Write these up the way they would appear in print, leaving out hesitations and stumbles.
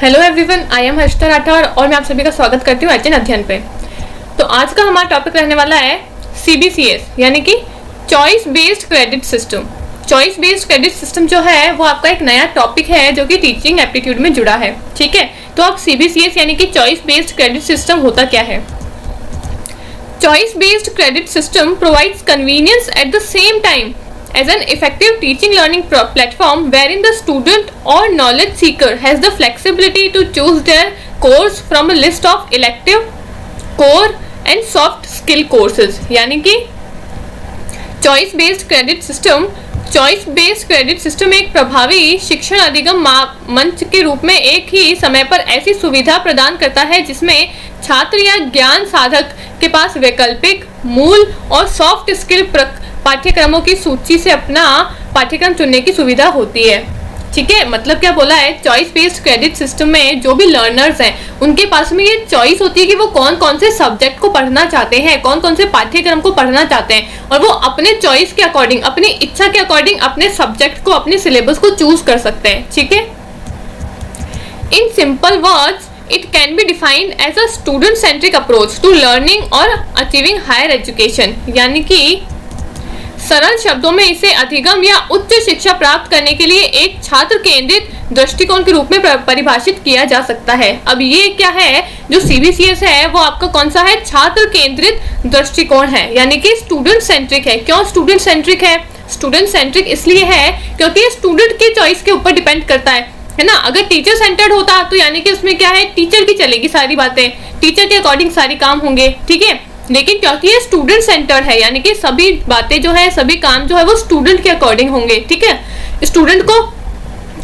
Hello everyone, I am Harshita Rathore और मैं आप सभी का स्वागत करती हूँ एचएन अध्ययन पे। तो आज का हमारा टॉपिक रहने वाला है सीबीसीएस यानी कि choice based credit system. Choice based credit system जो है वो आपका एक नया टॉपिक है जो कि टीचिंग एप्टीट्यूड में जुड़ा है। ठीक है, तो अब सीबीसीएस यानी कि चॉइस बेस्ड क्रेडिट सिस्टम होता क्या है? Choice based credit system provides convenience at the same time as an effective teaching learning platform wherein the student or knowledge seeker has the flexibility to choose their course from a list of elective, core and soft skill courses। यानी कि choice based credit system एक प्रभावी शिक्षण अधिगम मंच के रूप में एक ही समय पर ऐसी सुविधा प्रदान करता है जिसमें छात्र या ज्ञान साधक के पास वैकल्पिक, मूल और सॉफ्ट स्किल पाठ्यक्रमों की सूची से अपना पाठ्यक्रम चुनने की सुविधा होती है। ठीक है, मतलब क्या बोला है, चॉइस बेस्ड क्रेडिट सिस्टम में जो भी लर्नर्स हैं उनके पास में ये चॉइस होती है कि वो कौन कौन से सब्जेक्ट को पढ़ना चाहते हैं, कौन कौन से पाठ्यक्रम को पढ़ना चाहते हैं, और वो अपने चॉइस के अकॉर्डिंग, अपनी इच्छा के अकॉर्डिंग अपने सब्जेक्ट को, अपने सिलेबस को चूज कर सकते हैं। ठीक है, in simple words it can be defined as a student centric approach to learning or achieving higher education। यानी कि सरल शब्दों में इसे अधिगम या उच्च शिक्षा प्राप्त करने के लिए एक छात्र केंद्रित दृष्टिकोण के रूप में परिभाषित किया जा सकता है। अब ये क्या है, जो सीबीसीएस है वो आपका कौन सा है? छात्र केंद्रित दृष्टिकोण है, यानी कि स्टूडेंट सेंट्रिक है। क्यों स्टूडेंट सेंट्रिक है? स्टूडेंट सेंट्रिक इसलिए है क्योंकि ये स्टूडेंट की चॉइस के ऊपर डिपेंड करता है ना। अगर टीचर सेंटर्ड होता तो यानी कि उसमें क्या है, टीचर की चलेगी सारी बातें, टीचर के अकॉर्डिंग सारी काम होंगे। ठीक है, लेकिन क्योंकि ये स्टूडेंट सेंटर है यानी कि सभी बातें जो है, सभी काम जो है वो स्टूडेंट के अकॉर्डिंग होंगे। ठीक है, स्टूडेंट को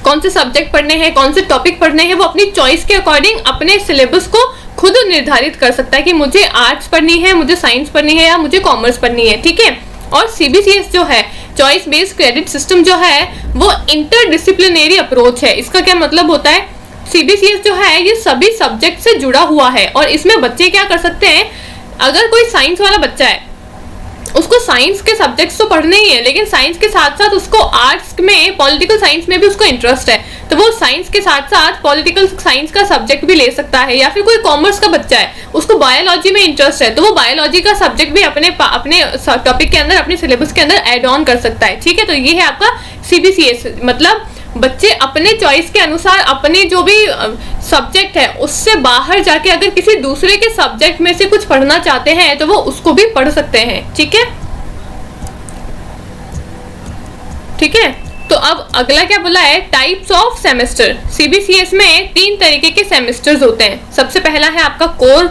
कौन से सब्जेक्ट पढ़ने हैं, कौन से टॉपिक पढ़ने हैं, वो अपनी चॉइस के अकॉर्डिंग अपने सिलेबस को खुद निर्धारित कर सकता है कि मुझे आर्ट्स पढ़नी है, मुझे साइंस पढ़नी है या मुझे कॉमर्स पढ़नी है। ठीक है, और सीबीसीएस जो है, चॉइस बेस्ड क्रेडिट सिस्टम जो है वो इंटरडिसिप्लिनरी अप्रोच है। इसका क्या मतलब होता है? सीबीसीएस जो है ये सभी सब्जेक्ट से जुड़ा हुआ है और इसमें बच्चे क्या कर सकते हैं, अगर कोई साइंस वाला बच्चा है उसको साइंस के सब्जेक्ट्स तो पढ़ने ही है, लेकिन साइंस के साथ साथ उसको आर्ट्स में, पॉलिटिकल साइंस में भी उसको इंटरेस्ट है, तो वो साइंस के साथ साथ पॉलिटिकल साइंस का सब्जेक्ट भी ले सकता है। या फिर कोई कॉमर्स का बच्चा है, उसको बायोलॉजी में इंटरेस्ट है, तो वो बायोलॉजी का सब्जेक्ट भी अपने टॉपिक के अंदर, अपने सिलेबस के अंदर एड ऑन कर सकता है। ठीक है, तो ये है आपका सीबीसीएस। मतलब बच्चे अपने चॉइस के अनुसार अपने जो भी सब्जेक्ट है उससे बाहर जाके अगर किसी दूसरे के सब्जेक्ट में से कुछ पढ़ना चाहते हैं तो वो उसको भी पढ़ सकते हैं। ठीक है, ठीक है, तो अब अगला क्या बोला है, टाइप्स ऑफ सेमेस्टर। सीबीसीएस में 3 तरीके के सेमेस्टर्स होते हैं। सबसे पहला है आपका कोर,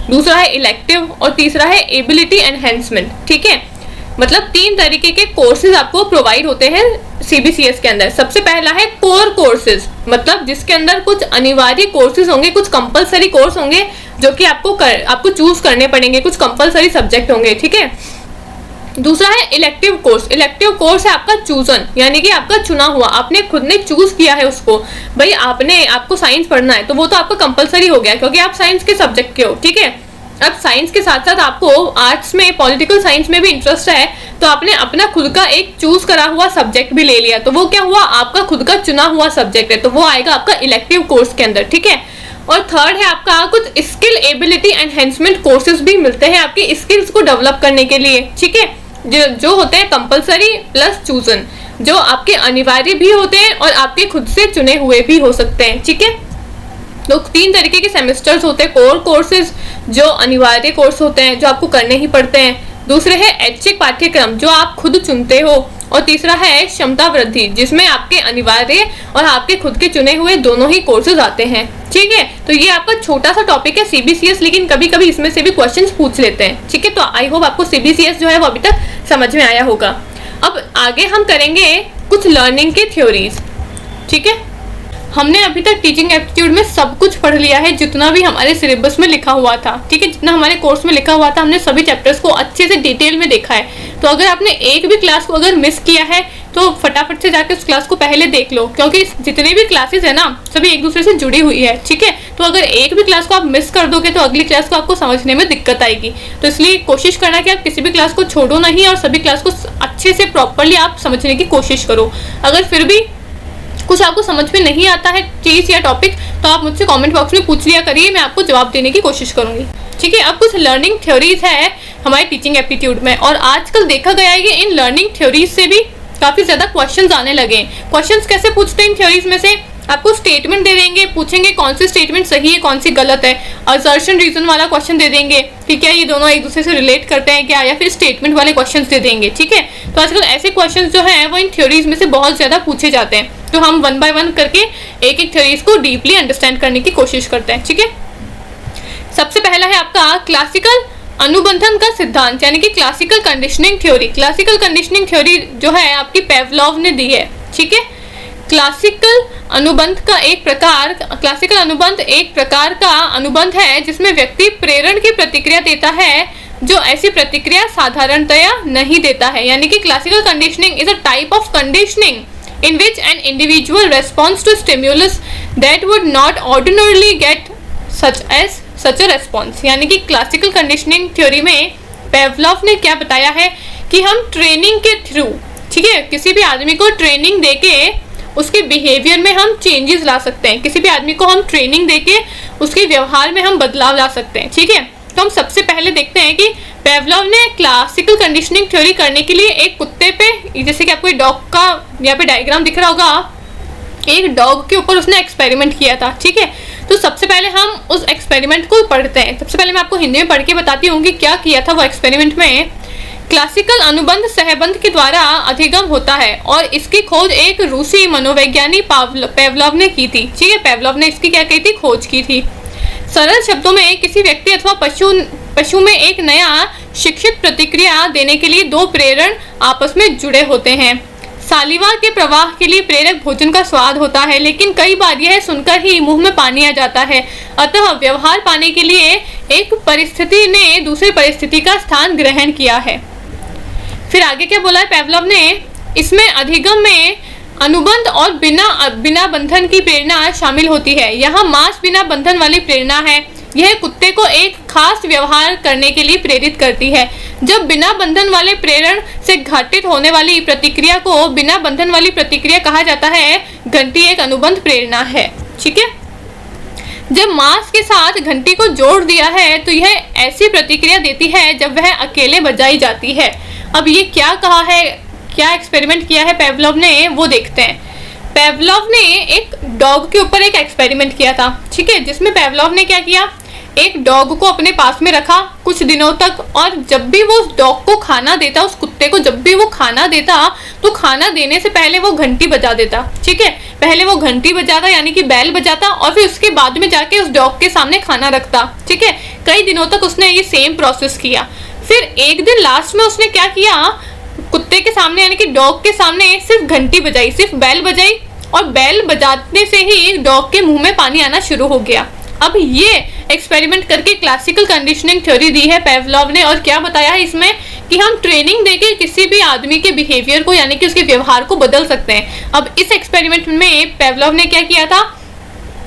दूसरा है इलेक्टिव और तीसरा है एबिलिटी एनहेंसमेंट। ठीक है, मतलब 3 तरीके के कोर्सेज आपको प्रोवाइड होते हैं सीबीसीएस के अंदर। सबसे पहला है कोर कोर्सेज, मतलब जिसके अंदर कुछ अनिवार्य कोर्सेज होंगे, कुछ कंपलसरी कोर्स होंगे जो कि आपको चूज करने पड़ेंगे, कुछ कंपलसरी सब्जेक्ट होंगे। ठीक है, दूसरा है इलेक्टिव कोर्स। इलेक्टिव कोर्स है आपका चूजन, यानी कि आपका चुना हुआ, आपने खुद ने चूज किया है उसको। भाई आपको साइंस पढ़ना है तो वो तो आपका कंपलसरी हो गया क्योंकि आप साइंस के सब्जेक्ट के हो। ठीक है, अब साइंस के साथ साथ आपको आर्ट्स में, पॉलिटिकल साइंस में भी इंटरेस्ट है तो आपने अपना खुद का एक चूज करा हुआ सब्जेक्ट भी ले लिया, तो वो क्या हुआ, आपका खुद का चुना हुआ सब्जेक्ट है, तो वो आएगा आपका इलेक्टिव कोर्स के अंदर। ठीक है, और थर्ड है आपका कुछ स्किल एबिलिटी एनहेंसमेंट कोर्सेज भी मिलते हैं आपकी स्किल्स को डेवलप करने के लिए। ठीक है, जो होते हैं कंपलसरी प्लस चूजन, जो आपके अनिवार्य भी होते हैं और आपके खुद से चुने हुए भी हो सकते हैं। ठीक है, तो 3 तरीके के सेमेस्टर्स होते हैं। कोर कोर्सेज जो अनिवार्य कोर्स होते हैं, जो आपको करने ही पड़ते हैं। दूसरे है ऐच्छिक पाठ्यक्रम जो आप खुद चुनते हो, और तीसरा है क्षमता वृद्धि जिसमें आपके अनिवार्य और आपके खुद के चुने हुए दोनों ही कोर्सेज आते हैं। ठीक है, तो ये आपका छोटा सा टॉपिक है सीबीसीएस, लेकिन कभी कभी इसमें से भी क्वेश्चंस पूछ लेते हैं। ठीक है, तो आई होप आपको सीबीसीएस जो है वो अभी तक समझ में आया होगा। अब आगे हम करेंगे कुछ लर्निंग के थ्योरीज। ठीक है, हमने अभी तक टीचिंग एप्टीट्यूड में सब कुछ पढ़ लिया है, जितना भी हमारे सिलेबस में लिखा हुआ था। ठीक है, जितना हमारे कोर्स में लिखा हुआ था हमने सभी चैप्टर्स को अच्छे से डिटेल में देखा है। तो अगर आपने एक भी क्लास को अगर मिस किया है तो फटाफट से जाकर उस क्लास को पहले देख लो, क्योंकि जितने भी क्लासेस है ना सभी एक दूसरे से जुड़ी हुई है। ठीक है, तो अगर एक भी क्लास को आप मिस कर दोगे तो अगली क्लास को आपको समझने में दिक्कत आएगी। तो इसलिए कोशिश करना कि आप किसी भी क्लास को छोड़ो नहीं और सभी क्लास को अच्छे से प्रॉपरली आप समझने की कोशिश करो। अगर फिर भी कुछ आपको समझ में नहीं आता है चीज या टॉपिक, तो आप मुझसे कमेंट बॉक्स में पूछ लिया करिए, मैं आपको जवाब देने की कोशिश करूंगी। ठीक है, अब कुछ लर्निंग थ्योरीज है हमारे टीचिंग एप्टीट्यूड में, और आजकल देखा गया है कि इन लर्निंग थ्योरीज से भी काफी ज्यादा क्वेश्चंस आने लगे। क्वेश्चंस कैसे पूछते हैं इन थ्योरीज में से? आपको स्टेटमेंट दे देंगे, पूछेंगे कौन सी स्टेटमेंट सही है कौन सी गलत है। असर्शन रीजन वाला क्वेश्चन दे देंगे कि क्या ये दोनों एक दूसरे से रिलेट करते हैं क्या, या फिर स्टेटमेंट वाले क्वेश्चंस दे देंगे। ठीक है, तो आजकल ऐसे क्वेश्चंस जो हैं वो इन थ्योरीज में से बहुत ज्यादा पूछे जाते हैं, तो हम वन बाय वन करके एक एक थ्योरीज को डीपली अंडरस्टैंड करने की कोशिश करते हैं। ठीक है, सबसे पहला है आपका क्लासिकल अनुबंधन का सिद्धांत, यानी कि classical conditioning theory. Classical conditioning theory जो है आपकी पेवलोव ने दी है। ठीक है, क्लासिकल अनुबंध एक प्रकार का अनुबंध है जिसमें व्यक्ति प्रेरण की प्रतिक्रिया देता है जो ऐसी प्रतिक्रिया साधारणतया नहीं देता है। यानी कि classical conditioning is a type of conditioning in which an individual responds to stimulus that would not ordinarily get such a response। यानी कि क्लासिकल कंडीशनिंग थ्योरी में पेवलोव ने क्या बताया है कि हम ट्रेनिंग के थ्रू, ठीक है, किसी भी आदमी को ट्रेनिंग देके उसके बिहेवियर में हम चेंजेस ला सकते हैं। किसी भी आदमी को हम ट्रेनिंग देके उसके व्यवहार में हम बदलाव ला सकते हैं। ठीक है, तो हम सबसे पहले देखते हैं कि पेवलोव ने क्लासिकल कंडीशनिंग थ्योरी करने के लिए एक कुत्ते पे, जैसे कि आपको डॉग का यहाँ पे डायग्राम दिख रहा होगा, एक डॉग के ऊपर उसने एक्सपेरिमेंट किया था। ठीक है, तो सबसे पहले हम उस एक्सपेरिमेंट को पढ़ते हैं। सबसे पहले मैं आपको हिंदी में पढ़ के बताती हूँ कि क्या किया था वो एक्सपेरिमेंट में। क्लासिकल अनुबंध सहबंध के द्वारा अधिगम होता है और इसकी खोज एक रूसी मनोवैज्ञानिक पेवलोव ने की थी। ठीक है, पेवलोव ने इसकी क्या की थी, खोज की थी। सरल शब्दों में किसी व्यक्ति अथवा पशु में एक नया शिक्षित प्रतिक्रिया देने के लिए दो प्रेरण आपस में जुड़े होते हैं। सालिवा के प्रवाह के लिए प्रेरक भोजन का स्वाद होता है, लेकिन कई बार यह सुनकर ही मुंह में पानी आ जाता है। अतः व्यवहार पाने के लिए एक परिस्थिति ने दूसरी परिस्थिति का स्थान ग्रहण किया है। फिर आगे क्या बोला है पेवलोव ने, इसमें अधिगम में अनुबंध और बिना बंधन की प्रेरणा शामिल होती है। यहाँ मांस बिना बंधन वाली प्रेरणा है। यह कुत्ते को एक खास व्यवहार करने के लिए प्रेरित करती है। जब बिना बंधन वाले प्रेरण से घटित होने वाली प्रतिक्रिया को बिना बंधन वाली प्रतिक्रिया कहा जाता है। घंटी एक अनुबंध प्रेरणा है। ठीक है, जब मांस के साथ घंटी को जोड़ दिया है तो यह ऐसी प्रतिक्रिया देती है जब वह अकेले बजाई जाती है। अब ये क्या कहा है, क्या एक्सपेरिमेंट किया है पेवलोव ने, वो देखते हैं। पेवलोव ने एक डॉग के ऊपर एक एक्सपेरिमेंट किया था। ठीक है, जिसमें पेवलोव ने क्या किया, एक डॉग को अपने पास में रखा कुछ दिनों तक, और जब भी वो उस डॉग को खाना देता, उस कुत्ते को जब भी वो खाना देता, तो खाना देने से पहले वो घंटी बजा देता। ठीक है, पहले वो घंटी बजाता यानी कि बैल बजाता, और फिर उसके बाद में जाके उस डॉग के सामने खाना रखता। ठीक है, कई दिनों तक उसने ये सेम प्रोसेस किया। फिर एक दिन लास्ट में उसने क्या किया, कुत्ते के सामने यानी कि डॉग के सामने सिर्फ घंटी बजाई, सिर्फ बैल बजाई, और बैल बजाने से ही डॉग के मुंह में पानी आना शुरू हो गया। अब ये एक्सपेरिमेंट करके क्लासिकल कंडीशनिंग थ्योरी दी है पेवलोव ने, और क्या बताया है इसमें कि हम ट्रेनिंग देके किसी भी आदमी के बिहेवियर को यानी कि उसके व्यवहार को बदल सकते हैं। अब इस एक्सपेरिमेंट में पेवलोव ने क्या किया था,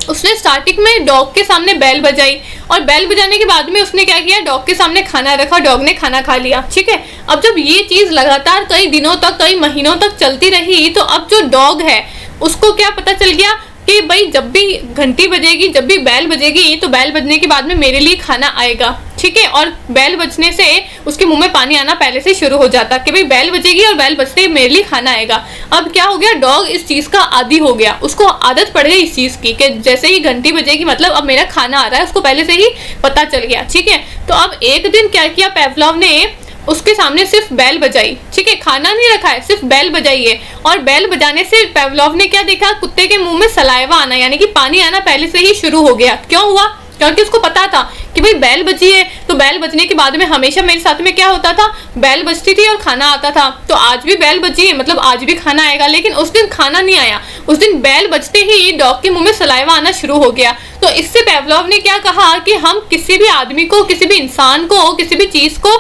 उसने स्टार्टिंग में डॉग के सामने बैल बजाई, और बैल बजाने के बाद में उसने क्या किया, डॉग के सामने खाना रखा, डॉग ने खाना खा लिया। ठीक है, अब जब ये चीज लगातार कई दिनों तक, कई महीनों तक चलती रही, तो अब जो डॉग है उसको क्या पता चल गया कि भाई जब भी घंटी बजेगी, जब भी बैल बजेगी, तो बैल बजने के बाद में मेरे लिए खाना आएगा। ठीक है, और बैल बजने से उसके मुंह में पानी आना पहले से शुरू हो जाता कि भाई बैल बजेगी और बैल बजते ही मेरे लिए खाना आएगा। अब क्या हो गया, डॉग इस चीज का आदी हो गया, उसको आदत पड़ गई इस चीज की कि जैसे ही घंटी बजेगी मतलब अब मेरा खाना आ रहा है, उसको पहले से ही पता चल गया। ठीक है, तो अब एक दिन क्या किया पेवलोव ने, उसके सामने सिर्फ बैल बजाई। ठीक है, खाना नहीं रखा है, सिर्फ बैल बजाई है, और बैल बजाने से पेवलोव ने क्या देखा, कुत्ते के मुंह में सलाइवा आना यानी कि पानी आना पहले से ही शुरू हो गया। क्यों हुआ, क्योंकि उसको पता था कि भाई बैल बजी है, तो बैल बजने के बाद में हमेशा मेरे साथ में क्या होता था, बैल बजती थी और खाना आता था, तो आज भी बैल बजी है मतलब आज भी खाना आएगा। लेकिन उस दिन खाना नहीं आया, उस दिन बैल बजते ही डॉग के मुंह में सलाइवा आना शुरू हो गया। तो इससे पेवलोव ने क्या कहा कि हम किसी भी आदमी को, किसी भी इंसान को, किसी भी चीज को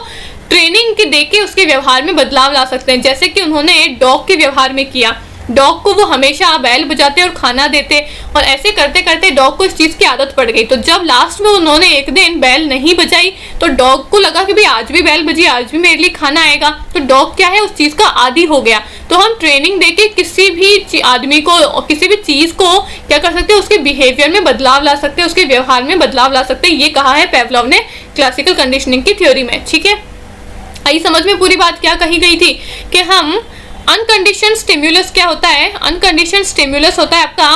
ट्रेनिंग के देके उसके व्यवहार में बदलाव ला सकते हैं, जैसे कि उन्होंने डॉग के व्यवहार में किया। डॉग को वो हमेशा बैल बजाते और खाना देते, और ऐसे करते करते डॉग को इस चीज़ की आदत पड़ गई। तो जब लास्ट में उन्होंने एक दिन बैल नहीं बजाई तो डॉग को लगा कि भाई आज भी बैल बजी, आज भी मेरे लिए खाना आएगा। तो डॉग क्या है, उस चीज़ का आदी हो गया। तो हम ट्रेनिंग देके किसी भी आदमी को, किसी भी चीज़ को क्या कर सकते हैं, उसके बिहेवियर में बदलाव ला सकते हैं, उसके व्यवहार में बदलाव ला सकते हैं। ये कहा है पेवलोव ने क्लासिकल कंडीशनिंग की थ्योरी में। ठीक है, आई समझ में पूरी बात क्या कही गई थी कि हम अनकंडीशनड स्टिम्युलस क्या होता है, अनकंडीशनड स्टिम्युलस होता है आपका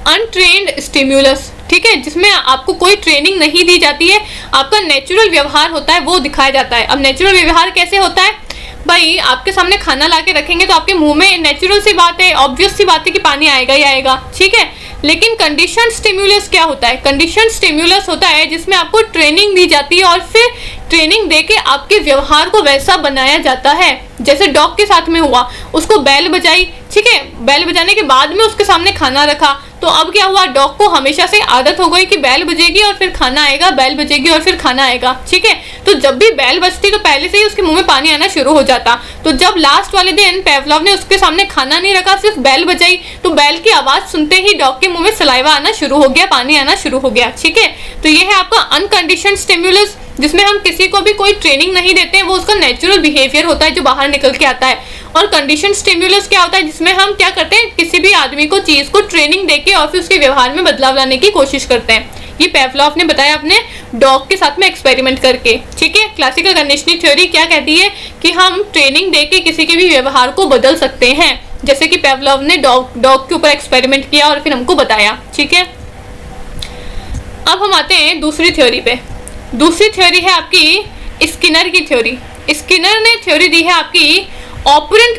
अनट्रेन्ड स्टिम्युलस। ठीक है, जिसमें आपको कोई ट्रेनिंग नहीं दी जाती है, आपका नेचुरल व्यवहार होता है वो दिखाया जाता है। अब नेचुरल व्यवहार कैसे होता है भाई, आपके सामने खाना ला के रखेंगे तो आपके मुंह में नेचुरल सी बात है, ऑब्वियस सी बात है कि पानी आएगा ही आएगा। ठीक है, लेकिन कंडीशन स्टिम्युलस क्या होता है, कंडीशन स्टिम्युलस होता है जिसमें आपको ट्रेनिंग दी जाती है और फिर ट्रेनिंग देके आपके व्यवहार को वैसा बनाया जाता है जैसे डॉग के साथ में हुआ। उसको बैल बजाई, ठीक है, बैल बजाने के बाद में उसके सामने खाना रखा, तो अब क्या हुआ, डॉग को हमेशा से आदत हो गई कि बैल बजेगी और फिर खाना आएगा, बैल बजेगी और फिर खाना आएगा। ठीक है, तो जब भी बैल बजती तो पहले से ही उसके मुंह में पानी आना शुरू हो जाता। तो जब लास्ट वाले दिन पेवलोव ने उसके सामने खाना नहीं रखा, सिर्फ बैल बजाई, तो बैल की आवाज सुनते ही डॉग के मुंह में सलाइवा आना शुरू हो गया, पानी आना शुरू हो गया। ठीक है, तो ये है आपका अनकंडीशनड स्टिम्युलस, जिसमें हम किसी को भी कोई ट्रेनिंग नहीं देते हैं, वो उसका नेचुरल बिहेवियर होता है जो बाहर निकल के आता है। और कंडीशन स्टिम्युलस क्या होता है, जिसमें हम क्या करते हैं, किसी भी आदमी को चीज को ट्रेनिंग देके और फिर उसके व्यवहार में बदलाव लाने की कोशिश करते हैं। ये पेवलोव ने बताया अपने डॉग के साथ में एक्सपेरिमेंट करके। ठीक है, क्लासिकल कंडीशनिंग थ्योरी क्या कहती है कि हम ट्रेनिंग देके किसी के भी व्यवहार को बदल सकते हैं, जैसे कि पेवलोव ने डॉग के ऊपर एक्सपेरिमेंट किया और फिर हमको बताया। ठीक है, अब हम आते हैं दूसरी थ्योरी पे। दूसरी थ्योरी है आपकी स्किनर की थ्योरी। स्किनर ने थ्योरी दी है आपकी ऑपरेंट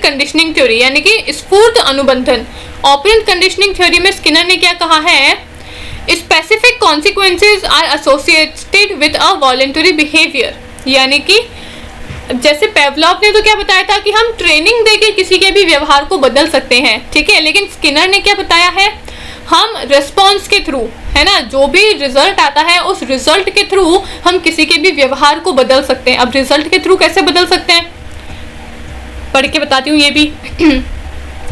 कंडीशनिंग थ्योरी, यानी कि स्फूर्त अनुबंधन। ऑपरेंट कंडीशनिंग थ्योरी में स्किनर ने क्या कहा है, specific consequences are associated with a voluntary behaviour, यानी कि जैसे पेवलोव ने तो क्या बताया था कि हम ट्रेनिंग देके किसी के भी व्यवहार को बदल सकते हैं। ठीक है, लेकिन स्किनर ने क्या बताया है, हम रिस्पॉन्स के थ्रू, है ना, जो भी रिजल्ट आता है उस रिजल्ट के थ्रू हम किसी के भी व्यवहार को बदल सकते हैं। अब रिजल्ट के थ्रू कैसे बदल सकते हैं, पढ़ के बताती हूँ ये भी।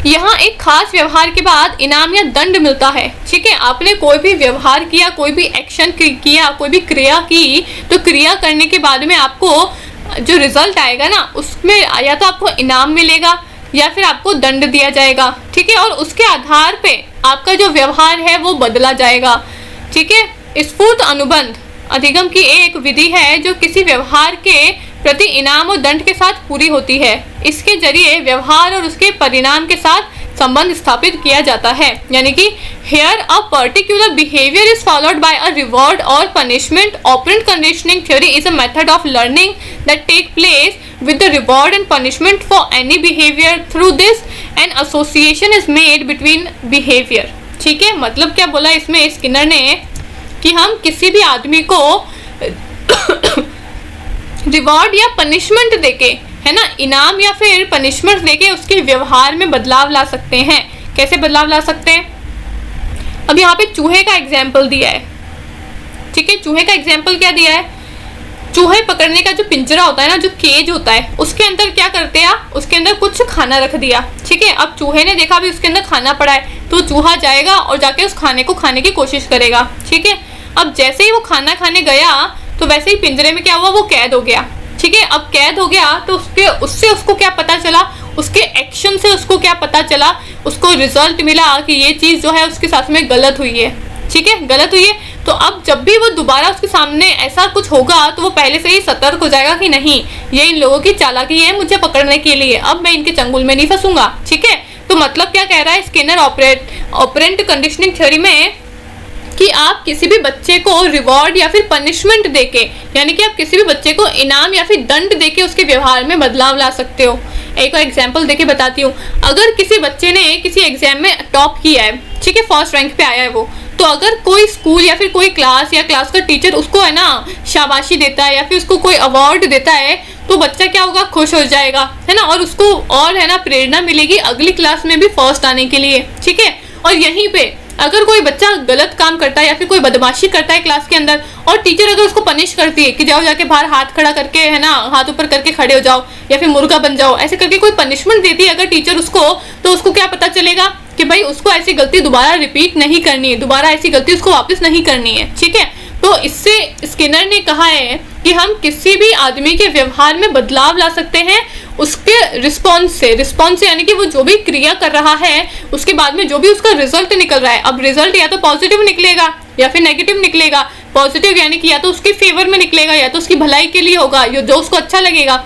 यहाँ एक खास व्यवहार के बाद इनाम या दंड मिलता है। ठीक है, आपने कोई भी व्यवहार किया, कोई भी एक्शन किया, कोई भी क्रिया की, तो क्रिया करने के बाद में आपको जो रिजल्ट आएगा ना, उसमें या तो आपको इनाम मिलेगा या फिर आपको दंड दिया जाएगा। ठीक है, और उसके आधार पे आपका जो व्यवहार है वो बदला जाएगा। ठीक है, स्फूर्त अनुबंध अधिगम की एक विधि है जो किसी व्यवहार के प्रति इनाम और दंड के साथ पूरी होती है। इसके जरिए व्यवहार और उसके परिणाम के साथ संबंध स्थापित किया जाता है, यानी कि here a particular behaviour is followed by a reward और punishment. Operant conditioning theory is a method of learning that take place with the reward and punishment for any behavior. Through this an association is made between behavior. ठीक है, मतलब क्या बोला इसमें Skinner ने कि हम किसी भी आदमी को रिवॉर्ड या पनिशमेंट देके, है ना, इनाम या फिर पनिशमेंट देके उसके व्यवहार में बदलाव ला सकते हैं। कैसे बदलाव ला सकते हैं, अब यहाँ पे चूहे का एग्जाम्पल दिया है। ठीक है, चूहे का एग्जाम्पल क्या दिया है, चूहे पकड़ने का जो पिंजरा होता है ना, जो केज होता है, उसके अंदर क्या करते हैं, उसके अंदर कुछ खाना रख दिया। ठीक है, अब चूहे ने देखा भी उसके अंदर खाना पड़ा है, तो चूहा जाएगा और जाके उस खाने को खाने की कोशिश करेगा। ठीक है, अब जैसे ही वो खाना खाने गया तो वैसे ही पिंजरे में क्या हुआ, वो कैद हो गया। ठीक है, अब कैद हो गया तो उसको क्या पता चला, उसके एक्शन से उसको क्या पता चला, उसको रिजल्ट मिला कि ये चीज़ जो है उसके साथ में गलत हुई है। ठीक है, गलत हुई है, तो अब जब भी वो दोबारा उसके सामने ऐसा कुछ होगा तो वो पहले से ही सतर्क हो जाएगा कि नहीं, ये इन लोगों की चालाकी है मुझे पकड़ने के लिए, अब मैं इनके चंगुल में नहीं फंसूंगा। ठीक है, तो मतलब क्या कह रहा है स्किनर ऑपरेंट कंडीशनिंग थ्योरी में कि आप किसी भी बच्चे को रिवॉर्ड या फिर पनिशमेंट देके, यानी कि आप किसी भी बच्चे को इनाम या फिर दंड देके उसके व्यवहार में बदलाव ला सकते हो। एक और एग्जाम्पल देके बताती हूँ। अगर किसी बच्चे ने किसी एग्जाम में टॉप किया है, ठीक है, फर्स्ट रैंक पे आया है वो, तो अगर कोई स्कूल या फिर कोई क्लास या क्लास का टीचर उसको, है ना, शाबाशी देता है या फिर उसको कोई अवार्ड देता है, तो बच्चा क्या होगा, खुश हो जाएगा, है ना, और उसको और, है ना, प्रेरणा मिलेगी अगली क्लास में भी फर्स्ट आने के लिए। ठीक है, और यहीं पे अगर कोई बच्चा गलत काम करता है या फिर कोई बदमाशी करता है क्लास के अंदर और टीचर अगर उसको पनिश करती है कि जाओ जाके बाहर हाथ खड़ा करके, है ना, हाथ ऊपर करके खड़े हो जाओ या फिर मुर्गा बन जाओ, ऐसे करके कोई पनिशमेंट देती है अगर टीचर उसको, तो उसको क्या पता चलेगा कि भाई उसको ऐसी गलती दोबारा रिपीट नहीं करनी है, दोबारा ऐसी गलती उसको वापस नहीं करनी है। ठीक है, तो इससे स्किनर ने कहा है कि हम किसी भी आदमी के व्यवहार में बदलाव ला सकते हैं उसके रिस्पॉन्स से यानी कि वो जो भी क्रिया कर रहा है उसके बाद में जो भी उसका रिजल्ट निकल रहा है। अब रिजल्ट या तो पॉजिटिव निकलेगा या फिर नेगेटिव निकलेगा। पॉजिटिव यानी कि या तो उसके फेवर में निकलेगा या तो उसकी भलाई के लिए होगा, जो उसको अच्छा लगेगा,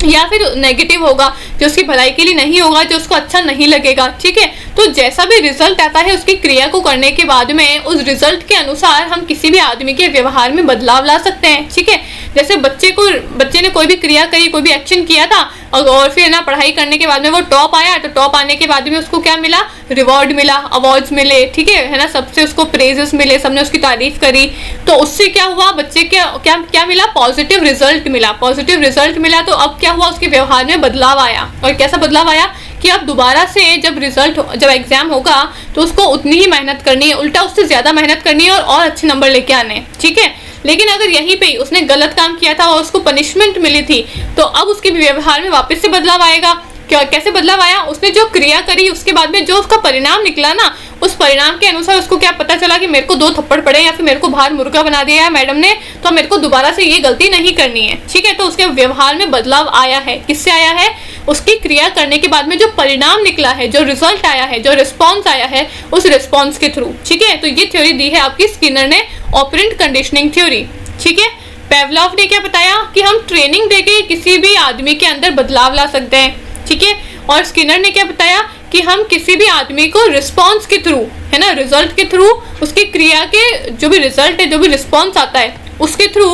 या फिर नेगेटिव होगा जो उसकी भलाई के लिए नहीं होगा, जो उसको अच्छा नहीं लगेगा। ठीक है, तो जैसा भी रिजल्ट आता है उसकी क्रिया को करने के बाद में उस रिजल्ट के अनुसार हम किसी भी आदमी के व्यवहार में बदलाव ला सकते हैं। ठीक है, जैसे बच्चे ने कोई भी क्रिया करी, कोई भी एक्शन किया था और फिर ना पढ़ाई करने के बाद में वो टॉप आया, तो टॉप आने के बाद में उसको क्या मिला, रिवॉर्ड मिला, अवार्ड्स मिले। ठीक है ना, सबसे उसको प्रेजेस मिले, सबने उसकी तारीफ करी, तो उससे क्या हुआ, बच्चे क्या मिला, पॉजिटिव रिजल्ट मिला। पॉजिटिव रिजल्ट मिला तो अब क्या हुआ, उसके व्यवहार में बदलाव आया। और कैसा बदलाव आया कि अब दोबारा से जब एग्जाम होगा तो उसको उतनी ही मेहनत करनी है, उल्टा उससे ज्यादा मेहनत करनी है और अच्छे नंबर लेके आने हैं। ठीक है, लेकिन अगर यहीं पे उसने गलत काम किया था और उसको पनिशमेंट मिली थी तो अब उसके व्यवहार में वापस से बदलाव आएगा। कैसे बदलाव आया, उसने जो क्रिया करी उसके बाद में जो उसका परिणाम निकला ना, उस परिणाम के अनुसार उसको क्या पता चला कि मेरे को 2 थप्पड़ पड़े या फिर मेरे को बाहर मुर्गा बना दिया है मैडम ने, तो मेरे को दोबारा से ये गलती नहीं करनी है। ठीक है, तो उसके व्यवहार में बदलाव आया है। किससे आया है, उसकी क्रिया करने के बाद में जो परिणाम निकला है, जो रिजल्ट आया है, जो रिस्पॉन्स आया है, उस रिस्पॉन्स के थ्रू। ठीक है, तो ये थ्योरी दी है आपकी स्किनर ने, ऑपरेंट कंडीशनिंग थ्योरी। ठीक है, पेवलॉव ने क्या बताया कि हम ट्रेनिंग देके किसी भी आदमी के अंदर बदलाव ला सकते हैं। ठीक है, और स्किनर ने क्या बताया कि हम किसी भी आदमी को रिस्पॉन्स के थ्रू, है ना, रिजल्ट के थ्रू, उसकी क्रिया के जो भी रिजल्ट है, जो भी रिस्पॉन्स आता है उसके थ्रू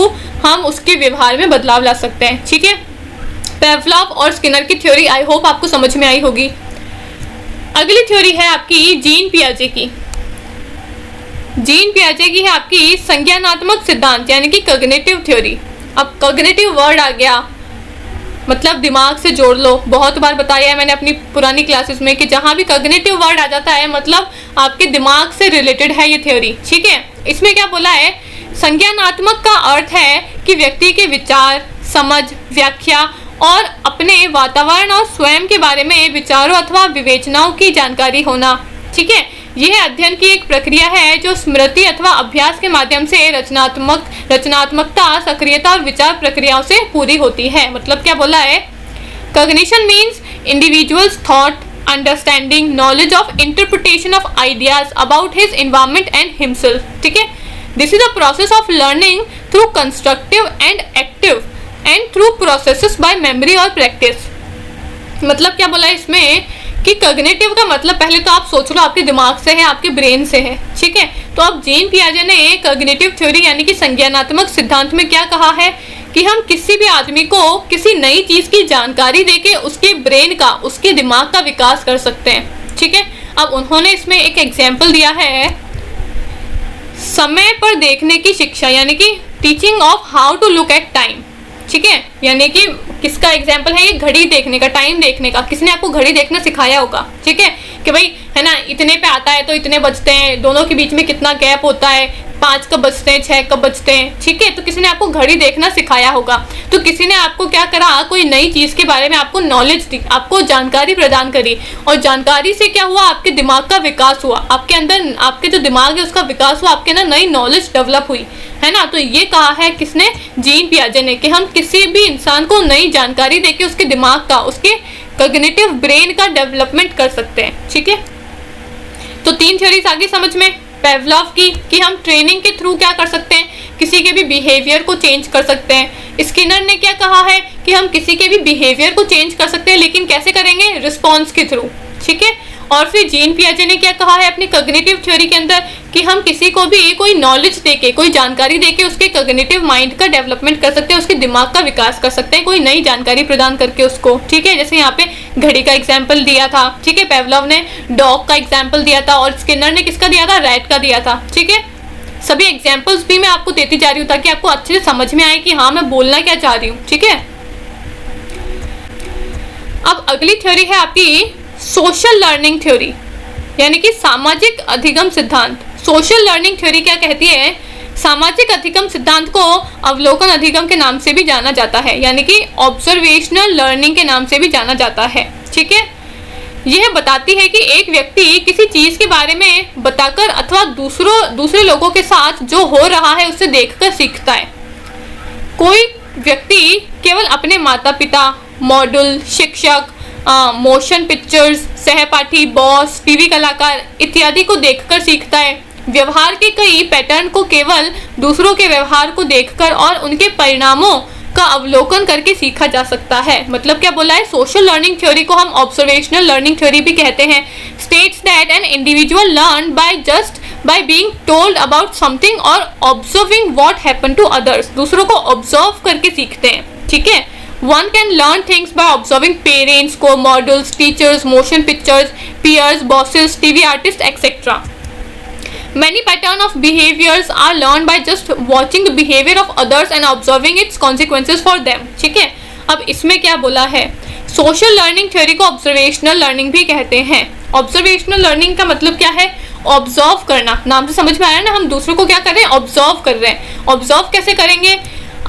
हम उसके व्यवहार में बदलाव ला सकते हैं। ठीक है, पेवलॉव और स्किनर की थ्योरी आई होप आपको समझ में आई होगी। अगली थ्योरी है आपकी जीन पियाजे की। जीन पियाजे की है आपकी संज्ञानात्मक सिद्धांत यानी कि कॉग्निटिव थ्योरी। अब कॉग्निटिव वर्ड आ गया, मतलब दिमाग से जोड़ लो। बहुत बार बताया है मैंने अपनी पुरानी क्लासेस में कि जहां भी कॉग्निटिव वर्ड आ जाता है मतलब आपके दिमाग से रिलेटेड है ये थ्योरी। ठीक है, इसमें क्या बोला है, संज्ञानात्मक का अर्थ है कि व्यक्ति के विचार, समझ, व्याख्या और अपने वातावरण और स्वयं के बारे में विचारों अथवा विवेचनाओं की जानकारी होना। ठीक है, यह अध्ययन की एक प्रक्रिया है जो स्मृति अथवा अभ्यास के माध्यम से रचनात्मकता, सक्रियता और विचार प्रक्रियाओं से पूरी होती है। मतलब क्या बोला है, cognition means individuals thought, understanding, knowledge of interpretation of ideas about his environment and himself. ठीक है, this is a process of learning through constructive and active and through processes bye memory और प्रैक्टिस। मतलब क्या बोला है इसमें कि cognitive का मतलब पहले तो आप सोच लो आपके दिमाग से है, आपके ब्रेन से है। ठीक है, तो अब जीन पियाजे ने कॉग्निटिव थ्योरी यानी कि संज्ञानात्मक सिद्धांत में क्या कहा है कि हम किसी भी आदमी को किसी नई चीज की जानकारी देके उसके ब्रेन का, उसके दिमाग का विकास कर सकते हैं। ठीक है, अब उन्होंने इसमें एक एग्जाम्पल दिया है, समय पर देखने की शिक्षा यानी कि teaching of how to look at time. ठीक है, यानी कि किसका एग्जाम्पल है ये, घड़ी देखने का, टाइम देखने का। किसने आपको घड़ी देखना सिखाया होगा। ठीक है, कि भाई है ना, इतने पे आता है तो इतने बजते हैं, दोनों के बीच में कितना गैप होता है, 5 कब बजते हैं, 6 कब बजते हैं। ठीक है, तो किसी ने आपको घड़ी देखना सिखाया होगा। तो किसी ने आपको क्या करा, कोई नई चीज के बारे में आपको नॉलेज दी, आपको जानकारी प्रदान करी, और जानकारी से क्या हुआ, आपके दिमाग का विकास हुआ, आपके अंदर, आपके जो दिमाग है उसका विकास हुआ, आपके अंदर नई नॉलेज डेवलप हुई, है ना। तो ये कहा है किसने, जीन पियाजे ने, कि हम किसी भी इंसान को नई जानकारी देके उसके दिमाग का, उसके कॉग्निटिव ब्रेन का डेवलपमेंट कर सकते हैं। ठीक है, तो 3 थ्योरीज आगे समझ में। पेवलॉव की कि हम ट्रेनिंग के थ्रू क्या कर सकते हैं, किसी के भी बिहेवियर को चेंज कर सकते हैं। स्किनर ने क्या कहा है कि हम किसी के भी बिहेवियर को चेंज कर सकते हैं, लेकिन कैसे करेंगे, रिस्पॉन्स के थ्रू। ठीक है, और फिर जीन पियाजे ने क्या कहा है अपनी कॉग्निटिव थ्योरी के अंदर कि हम किसी को भी कोई नॉलेज देके, कोई जानकारी देके उसके कॉग्निटिव माइंड का डेवलपमेंट कर सकते हैं, उसके दिमाग का विकास कर सकते हैं, कोई नई जानकारी प्रदान करके उसको। ठीक है, जैसे यहाँ पे घड़ी का एग्जाम्पल दिया था। ठीक है, पेवलॉव ने डॉग का एग्जाम्पल दिया था और स्किनर ने किसका दिया था, रैट का दिया था। ठीक है, सभी एग्जाम्पल्स भी मैं आपको देती जा रही हूँ ताकि आपको अच्छे से समझ में आए कि हाँ मैं बोलना क्या चाह रही हूँ। ठीक है, अब अगली थ्योरी है आपकी सोशल लर्निंग थ्योरी। यानी कि सामाजिक अधिगम सिद्धांत। सोशल लर्निंग थ्योरी क्या कहती है? सामाजिक अधिगम सिद्धांत को अवलोकन अधिगम के नाम से भी जाना जाता है, यानी कि ऑब्जर्वेशनल लर्निंग के नाम से भी जाना जाता है। ठीक है, यह बताती है कि एक व्यक्ति किसी चीज के बारे में बताकर अथवा दूसरे लोगों के साथ जो हो रहा है उसे देखकर सीखता है। कोई व्यक्ति केवल अपने माता पिता, मॉडल, शिक्षक, मोशन पिक्चर्स, सहपाठी, बॉस, टीवी कलाकार इत्यादि को देखकर सीखता है। व्यवहार के कई पैटर्न को केवल दूसरों के व्यवहार को देखकर और उनके परिणामों का अवलोकन करके सीखा जा सकता है। मतलब क्या बोला है? सोशल लर्निंग थ्योरी को हम ऑब्जर्वेशनल लर्निंग थ्योरी भी कहते हैं। States that an individual learn by being told about something और observing what happen to others. दूसरों को ऑब्जर्व करके सीखते हैं। ठीक है, one can learn things by observing parents को, models, teachers, motion pictures, peers, bosses, TV artist etcetera. Many patterns of behaviors are learned by just watching the behavior of others and observing its consequences for them। ठीक है, अब इसमें क्या बोला है? Social learning theory को observational learning भी कहते हैं। ऑब्जर्वेशनल लर्निंग का मतलब क्या है? ऑब्जर्व करना। नाम से समझ में आया ना, हम दूसरों को क्या कर रहे हैं? ऑब्जर्व कर रहे हैं। ऑब्जर्व कैसे करेंगे?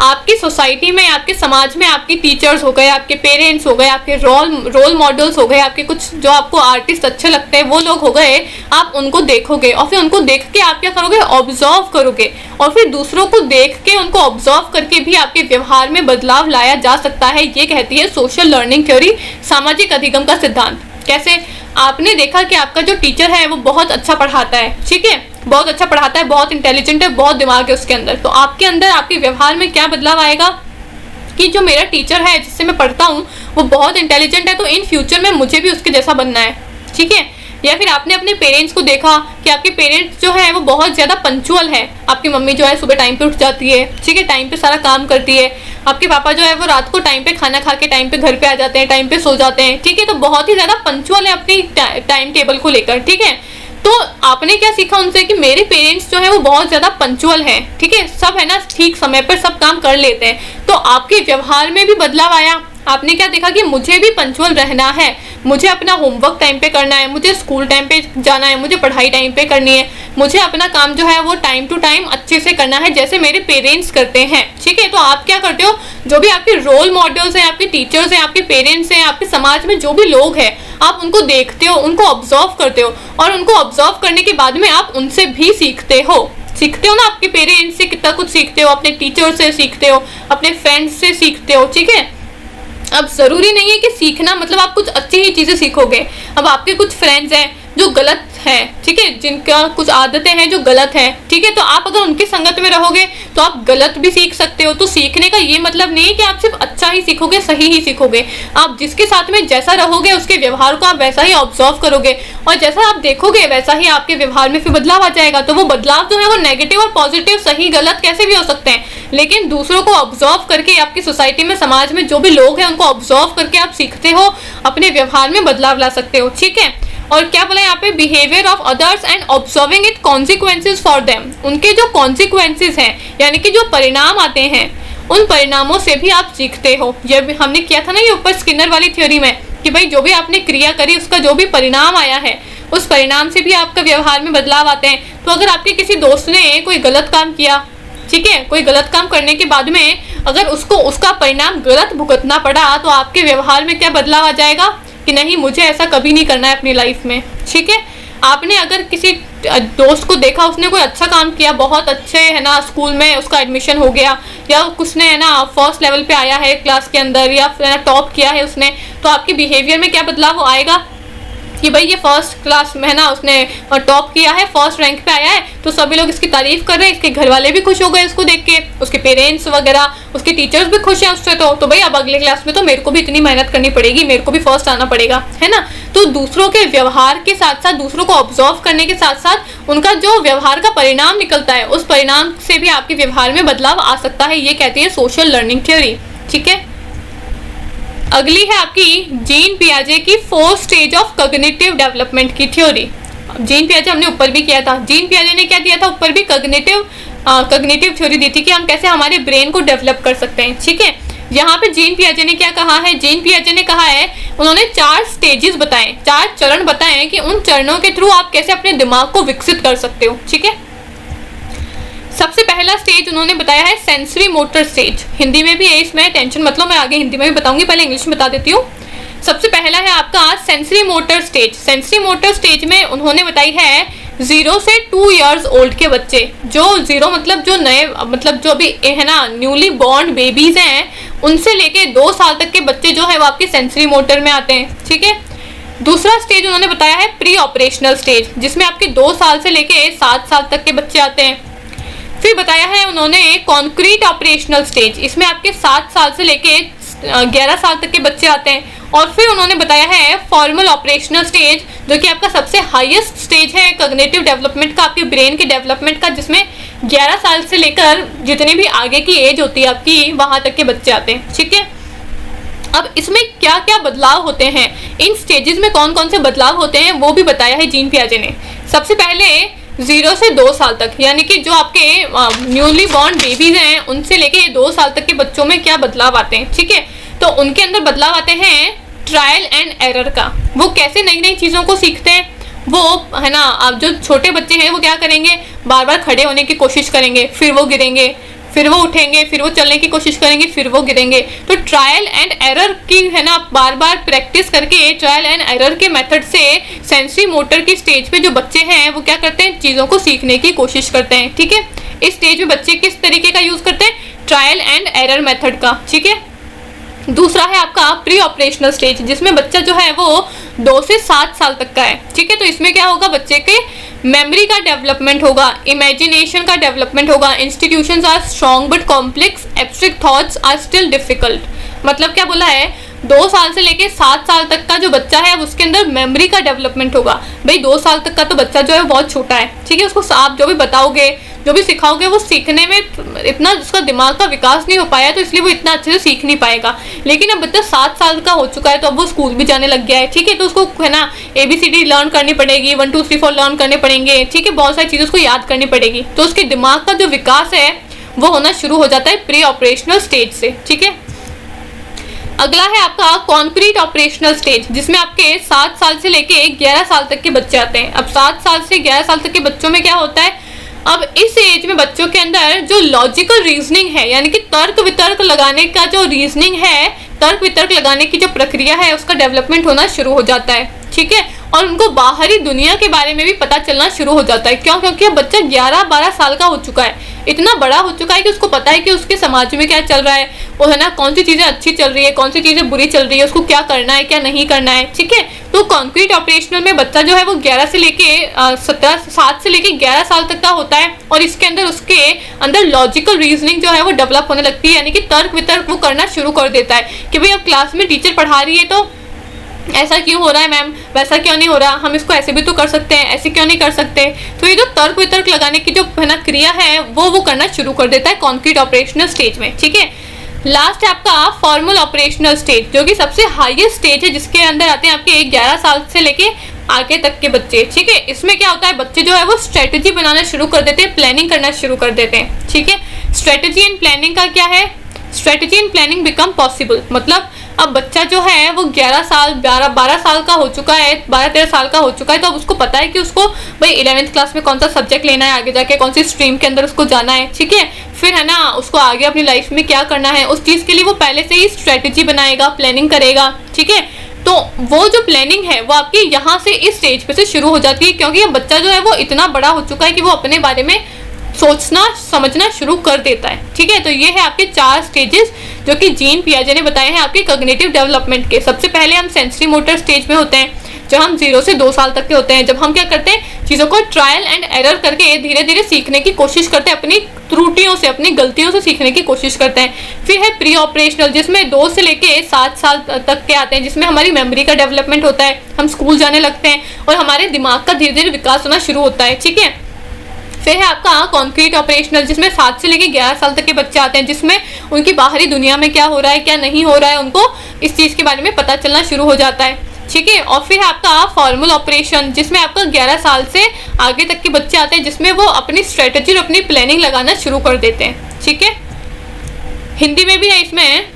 आपकी सोसाइटी में, आपके समाज में आपके टीचर्स हो गए, आपके पेरेंट्स हो गए, आपके रोल मॉडल्स हो गए, आपके कुछ जो आपको आर्टिस्ट अच्छे लगते हैं वो लोग हो गए, आप उनको देखोगे और फिर उनको देख के आप क्या करोगे? ऑब्जर्व करोगे और फिर दूसरों को देख के उनको ऑब्जर्व करके भी आपके व्यवहार में बदलाव लाया जा सकता है। ये कहती है सोशल लर्निंग थ्योरी, सामाजिक अधिगम का सिद्धांत। कैसे? आपने देखा कि आपका जो टीचर है वो बहुत अच्छा पढ़ाता है। ठीक है, बहुत अच्छा पढ़ाता है, बहुत इंटेलिजेंट है, बहुत दिमाग है उसके अंदर, तो आपके अंदर, आपके व्यवहार में क्या बदलाव आएगा कि जो मेरा टीचर है जिससे मैं पढ़ता हूँ वो बहुत इंटेलिजेंट है, तो इन फ्यूचर में मुझे भी उसके जैसा बनना है। ठीक है, या फिर आपने अपने पेरेंट्स को देखा कि आपके पेरेंट्स जो है वो बहुत ज़्यादा पंक्चुअल है। आपकी मम्मी जो है सुबह टाइम पे उठ जाती है, ठीक है, टाइम पे सारा काम करती है। आपके पापा जो है वो रात को टाइम पे खाना खा के टाइम पे घर पे आ जाते हैं, टाइम पे सो जाते हैं। ठीक है, तो बहुत ही ज़्यादा पंक्चुअल है अपनी टाइम टेबल को लेकर। ठीक है, तो आपने क्या सीखा उनसे कि मेरे पेरेंट्स जो है वो बहुत ज़्यादा पंक्चुअल हैं। ठीक है, सब है ना ठीक समय पर सब काम कर लेते हैं, तो आपके व्यवहार में भी बदलाव आया। आपने क्या देखा कि मुझे भी पंक्चुअल रहना है, मुझे अपना होमवर्क टाइम पे करना है, मुझे स्कूल टाइम पे जाना है, मुझे पढ़ाई टाइम पे करनी है, मुझे अपना काम जो है वो टाइम टू टाइम अच्छे से करना है जैसे मेरे पेरेंट्स करते हैं। ठीक है, तो आप क्या करते हो? जो भी आपके रोल मॉडल्स हैं, आपके टीचर्स हैं, आपके पेरेंट्स हैं, आपके समाज में जो भी लोग हैं, आप उनको देखते हो, उनको ऑब्जर्व करते हो और उनको ऑब्जर्व करने के बाद में आप उनसे भी सीखते हो ना। आपके पेरेंट्स से कितना कुछ सीखते हो, अपने टीचर से सीखते हो, अपने फ्रेंड्स से सीखते हो। ठीक है, अब जरूरी नहीं है कि सीखना मतलब आप कुछ अच्छी ही चीजें सीखोगे। अब आपके कुछ फ्रेंड्स हैं जो गलत है, ठीक है, जिनका कुछ आदतें हैं जो गलत है। ठीक है, तो आप अगर उनकी संगत में रहोगे तो आप गलत भी सीख सकते हो। तो सीखने का ये मतलब नहीं है कि आप सिर्फ अच्छा ही सीखोगे, सही ही सीखोगे। आप जिसके साथ में जैसा रहोगे उसके व्यवहार को आप वैसा ही ऑब्जर्व करोगे और जैसा आप देखोगे वैसा ही आपके व्यवहार में फिर बदलाव आ जाएगा। तो वो बदलाव जो है वो नेगेटिव और पॉजिटिव, सही गलत कैसे भी हो सकते हैं, लेकिन दूसरों को ऑब्जर्व करके, आपकी सोसाइटी में, समाज में जो भी लोग हैं उनको ऑब्जर्व करके आप सीखते हो, अपने व्यवहार में बदलाव ला सकते हो। ठीक है, और क्या बोला यहाँ पे? Behaviour of others and observing it consequences for them. उनके जो कॉन्सिक्वेंसेज हैं, यानी कि जो परिणाम आते हैं, उन परिणामों से भी आप सीखते हो। ये भी हमने किया था ना ये ऊपर स्किनर वाली थ्योरी में कि भाई जो भी आपने क्रिया करी उसका जो भी परिणाम आया है उस परिणाम से भी आपका व्यवहार में बदलाव आते हैं। तो अगर आपके किसी दोस्त ने कोई गलत काम किया, ठीक है, कोई गलत काम करने के बाद में अगर उसको उसका परिणाम गलत भुगतना पड़ा तो आपके व्यवहार में क्या बदलाव आ जाएगा कि नहीं, मुझे ऐसा कभी नहीं करना है अपनी लाइफ में। ठीक है, आपने अगर किसी दोस्त को देखा उसने कोई अच्छा काम किया, बहुत अच्छे है ना स्कूल में उसका एडमिशन हो गया, या उसने है ना फर्स्ट लेवल पे आया है क्लास के अंदर, या फिर टॉप किया है उसने, तो आपके बिहेवियर में क्या बदलाव आएगा कि भाई ये फर्स्ट क्लास में है ना उसने टॉप किया है, फर्स्ट रैंक पे आया है, तो सभी लोग इसकी तारीफ कर रहे हैं, इसके घर वाले भी खुश हो गए इसको देख के, उसके पेरेंट्स वगैरह, उसके टीचर्स भी खुश हैं उससे। तो भाई अब अगले क्लास में तो मेरे को भी इतनी मेहनत करनी पड़ेगी, मेरे को भी फर्स्ट आना पड़ेगा, है ना। तो दूसरों के व्यवहार के साथ साथ, दूसरों को ऑब्जर्व करने के साथ साथ उनका जो व्यवहार का परिणाम निकलता है उस परिणाम से भी आपके व्यवहार में बदलाव आ सकता है। ये कहती है सोशल लर्निंग थ्योरी। ठीक है, अगली है आपकी जीन पियाजे की 4 स्टेज ऑफ कॉग्निटिव डेवलपमेंट की थ्योरी। जीन पियाजे हमने ऊपर भी किया था। जीन पियाजे ने क्या दिया था ऊपर भी? कॉग्निटिव थ्योरी दी थी कि हम कैसे हमारे ब्रेन को डेवलप कर सकते हैं। ठीक है, यहाँ पे जीन पियाजे ने क्या कहा है? जीन पियाजे ने कहा है उन्होंने 4 स्टेजेस बताए, 4 चरण बताए कि उन चरणों के थ्रू आप कैसे अपने दिमाग को विकसित कर सकते हो। ठीक है, सबसे पहला स्टेज उन्होंने बताया है सेंसरी मोटर स्टेज। हिंदी में भी है, इसमें टेंशन मत लो, मैं आगे हिंदी में भी बताऊंगी, पहले इंग्लिश में बता देती हूँ। सबसे पहला है आपका sensory motor stage. Sensory motor stage में उन्होंने बताई है 0 से 2 इयर्स ओल्ड के बच्चे, जो 0 मतलब जो नए, मतलब जो अभी है ना न्यूली बॉर्न बेबीज हैं, उनसे लेके 2 साल तक के बच्चे जो है वो आपके सेंसरी मोटर में आते हैं। ठीक है, दूसरा स्टेज उन्होंने बताया है प्री ऑपरेशनल स्टेज, जिसमें आपके 2 साल से लेके 7 साल तक के बच्चे आते हैं। फिर बताया है उन्होंने कॉन्क्रीट ऑपरेशनल स्टेज, इसमें आपके 7 साल से लेके 11 साल तक के बच्चे आते हैं। और फिर उन्होंने बताया है फॉर्मल ऑपरेशनल स्टेज, जो कि आपका सबसे हाईएस्ट स्टेज है कॉग्निटिव डेवलपमेंट का, आपके ब्रेन के डेवलपमेंट का, जिसमें 11 साल से लेकर जितनी भी आगे की एज होती है आपकी, वहां तक के बच्चे आते हैं। ठीक है, अब इसमें क्या क्या बदलाव होते हैं, इन स्टेजेस में कौन कौन से बदलाव होते हैं, वो भी बताया है जीन पियाजे ने। सबसे पहले 0 से 2 साल तक, यानी कि जो आपके न्यूली बॉर्न बेबीज हैं, उनसे लेके 2 साल तक के बच्चों में क्या बदलाव आते हैं। ठीक है, तो उनके अंदर बदलाव आते हैं ट्रायल एंड एरर का। वो कैसे नई नई चीज़ों को सीखते हैं, वो है ना, अब जो छोटे बच्चे हैं वो क्या करेंगे, बार बार खड़े होने की कोशिश करेंगे, फिर वो गिरेंगे, फिर वो उठेंगे, फिर वो चलने की कोशिश करेंगे, फिर वो गिरेंगे। तो ट्रायल एंड एरर की है ना, बार बार प्रैक्टिस करके ट्रायल एंड एरर के मेथड से सेंसरी मोटर की स्टेज पे जो बच्चे हैं वो क्या करते हैं, चीज़ों को सीखने की कोशिश करते हैं। ठीक है, इस स्टेज में बच्चे किस तरीके का यूज़ करते हैं, ट्रायल एंड एरर मेथड का। ठीक है, दूसरा है आपका प्री ऑपरेशनल स्टेज, जिसमें बच्चा जो है वो 2 से 7 साल तक का है। ठीक है, तो इसमें क्या होगा, बच्चे के मेमोरी का डेवलपमेंट होगा, इमेजिनेशन का डेवलपमेंट होगा। Institutions are strong but complex, abstract thoughts are still difficult. मतलब क्या बोला है, 2 साल से लेके 7 साल तक का जो बच्चा है उसके अंदर मेमोरी का डेवलपमेंट होगा। भाई 2 साल तक का तो बच्चा जो है बहुत छोटा है। ठीक है, उसको आप जो भी बताओगे, जो भी सिखाओगे, वो सीखने में इतना उसका दिमाग का विकास नहीं हो पाया, तो इसलिए वो इतना अच्छे से सीख नहीं पाएगा। लेकिन अब बच्चा 7 साल का हो चुका है, तो अब वो स्कूल भी जाने लग गया है। ठीक है, तो उसको है ना ABCD लर्न करनी पड़ेगी, 1 2 3 4 लर्न करने पड़ेंगे। ठीक है, बहुत सारी चीज़ें उसको याद करनी पड़ेगी, तो उसके दिमाग का जो विकास है वो होना शुरू हो जाता है प्री ऑपरेशनल स्टेज से। ठीक है, अगला है आपका कॉन्क्रीट ऑपरेशनल स्टेज, जिसमें आपके 7 साल से लेके 11 साल तक के बच्चे आते हैं। अब 7 साल से 11 साल तक के बच्चों में क्या होता है, अब इस एज में बच्चों के अंदर जो लॉजिकल रीजनिंग है, यानी कि तर्क वितर्क लगाने का जो रीजनिंग है, तर्क वितर्क लगाने की जो प्रक्रिया है, उसका डेवलपमेंट होना शुरू हो जाता है। ठीक है, और उनको बाहरी दुनिया के बारे में भी पता चलना शुरू हो जाता है। क्यों? क्योंकि अब बच्चा 11-12 साल का हो चुका है, इतना बड़ा हो चुका है कि उसको पता है कि उसके समाज में क्या चल रहा है, वो है ना, कौन सी चीज़ें अच्छी चल रही है, कौन सी चीज़ें बुरी चल रही है, उसको क्या करना है, क्या नहीं करना है। ठीक है, तो कॉन्क्रीट ऑपरेशनल में बच्चा जो है वो 7 से लेके 11 साल तक का होता है, और इसके अंदर उसके अंदर लॉजिकल रीजनिंग जो है वो डेवलप होने लगती है, यानी कि तर्क वितर्क वो करना शुरू कर देता है कि भाई अब क्लास में टीचर पढ़ा रही है तो ऐसा क्यों हो रहा है मैम, वैसा क्यों नहीं हो रहा, हम इसको ऐसे भी तो कर सकते हैं, ऐसे क्यों नहीं कर सकते। तो ये जो तर्क वितर्क लगाने की जो है ना क्रिया है वो करना शुरू कर देता है कॉन्क्रीट ऑपरेशनल स्टेज में। ठीक है, लास्ट है आपका फॉर्मल ऑपरेशनल स्टेज, जो कि सबसे हाईएस्ट स्टेज है, जिसके अंदर आते हैं आपके 11 साल से लेके आगे तक के बच्चे। ठीक है, इसमें क्या होता है, बच्चे जो है वो स्ट्रेटेजी बनाना शुरू कर देते हैं, प्लानिंग करना शुरू कर देते हैं। ठीक है, स्ट्रेटेजी एंड प्लानिंग का क्या है, strategy and planning become possible. मतलब अब बच्चा जो है वो 12 साल का हो चुका है, 12-13 साल का हो चुका है, तो अब उसको पता है कि उसको भाई 11th क्लास में कौन सा सब्जेक्ट लेना है, आगे जाके कौन सी स्ट्रीम के अंदर उसको जाना है। ठीक है, फिर है ना उसको आगे अपनी लाइफ में क्या करना है, उस चीज़ के लिए वो पहले से ही स्ट्रेटेजी बनाएगा, प्लानिंग करेगा। ठीक है, तो वो जो प्लानिंग है वो आपकी यहाँ से इस स्टेज पे से शुरू हो जाती है, क्योंकि ये बच्चा जो है वो इतना बड़ा हो चुका है कि वो अपने बारे में सोचना समझना शुरू कर देता है। ठीक है, तो ये है आपके 4 स्टेजेस जो कि जीन पियाजे ने बताए हैं आपके कॉग्निटिव डेवलपमेंट के। सबसे पहले हम सेंसरी मोटर स्टेज में होते हैं, जब हम 0 से 2 साल तक के होते हैं, जब हम क्या करते हैं, चीज़ों को ट्रायल एंड एरर करके धीरे धीरे सीखने की कोशिश करते हैं, अपनी त्रुटियों से, अपनी गलतियों से सीखने की कोशिश करते हैं। फिर है प्री ऑपरेशनल, जिसमें 2 से लेके 7 साल तक के आते हैं, जिसमें हमारी मेमोरी का डेवलपमेंट होता है, हम स्कूल जाने लगते हैं और हमारे दिमाग का धीरे धीरे विकास होना शुरू होता है। ठीक है, फिर है आपका कॉन्क्रीट ऑपरेशनल, जिसमें 7 से लेके 11 साल तक के बच्चे आते हैं, जिसमें उनकी बाहरी दुनिया में क्या हो रहा है, क्या नहीं हो रहा है, उनको इस चीज़ के बारे में पता चलना शुरू हो जाता है। ठीक है, और फिर आपका फॉर्मल ऑपरेशन, जिसमें आपका 11 साल से आगे तक के बच्चे आते हैं, जिसमें वो अपनी स्ट्रेटेजी और अपनी प्लानिंग लगाना शुरू कर देते हैं। ठीक है, हिंदी में भी है इसमें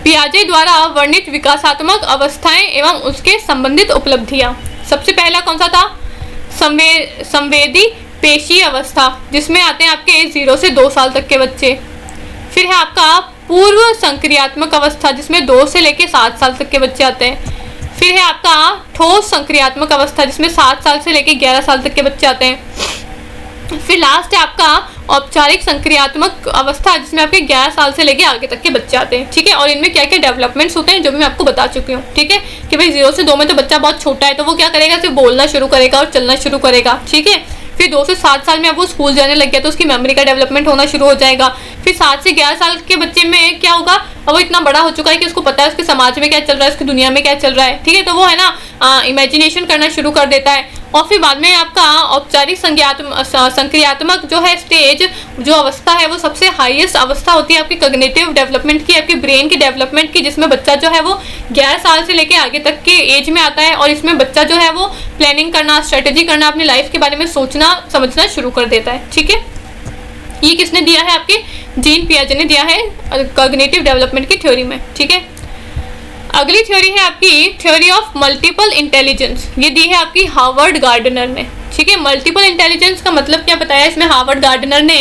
पियाजे द्वारा वर्णित विकासात्मक अवस्थाएं एवं उसके संबंधित उपलब्धियां। सबसे पहला कौन सा था? संवेदी पेशी अवस्था, जिसमें आते हैं आपके 0 से 2 साल तक के बच्चे। फिर है आपका पूर्व संक्रियात्मक अवस्था, जिसमें 2 से लेकर 7 साल तक के बच्चे आते हैं। फिर है आपका ठोस संक्रियात्मक अवस्था, जिसमें 7 साल से लेकर 11 साल तक के बच्चे आते हैं। फिर लास्ट है आपका औपचारिक संक्रियात्मक अवस्था, जिसमें आपके 11 साल से लेके आगे तक के बच्चे आते हैं। ठीक है, और इनमें क्या क्या डेवलपमेंट्स होते हैं जो भी मैं आपको बता चुकी हूँ। ठीक है, कि भाई 0 से 2 में तो बच्चा बहुत छोटा है, तो वो क्या करेगा, सिर्फ बोलना शुरू करेगा और चलना शुरू करेगा। ठीक है, फिर 2 से 7 साल में अब वो स्कूल जाने लग गया तो उसकी मेमोरी का डेवलपमेंट होना शुरू हो जाएगा। फिर 7 से 11 साल के बच्चे में क्या होगा, अब वो इतना बड़ा हो चुका है कि उसको पता है उसके समाज में क्या चल रहा है, उसकी दुनिया में क्या चल रहा है। ठीक है, तो वो है ना इमेजिनेशन करना शुरू कर देता है। और फिर बाद में आपका औपचारिक संक्रियात्मक जो है स्टेज, जो अवस्था है, वो सबसे हाईएस्ट अवस्था होती है आपकी कॉग्निटिव डेवलपमेंट की, आपके ब्रेन की डेवलपमेंट की, जिसमें बच्चा जो है वो 11 साल से लेके आगे तक के एज में आता है। और इसमें बच्चा जो है वो प्लानिंग करना, स्ट्रेटेजी करना, अपनी लाइफ के बारे में सोचना समझना शुरू कर देता है। ठीक है, ये किसने दिया है, आपके जीन पियाजे ने दिया है कॉग्निटिव डेवलपमेंट की थ्योरी में। ठीक है, अगली थ्योरी है आपकी थ्योरी ऑफ मल्टीपल इंटेलिजेंस। ये दी है आपकी हार्वर्ड गार्डनर ने। ठीक है, मल्टीपल इंटेलिजेंस का मतलब क्या बताया इसमें हार्वर्ड गार्डनर ने,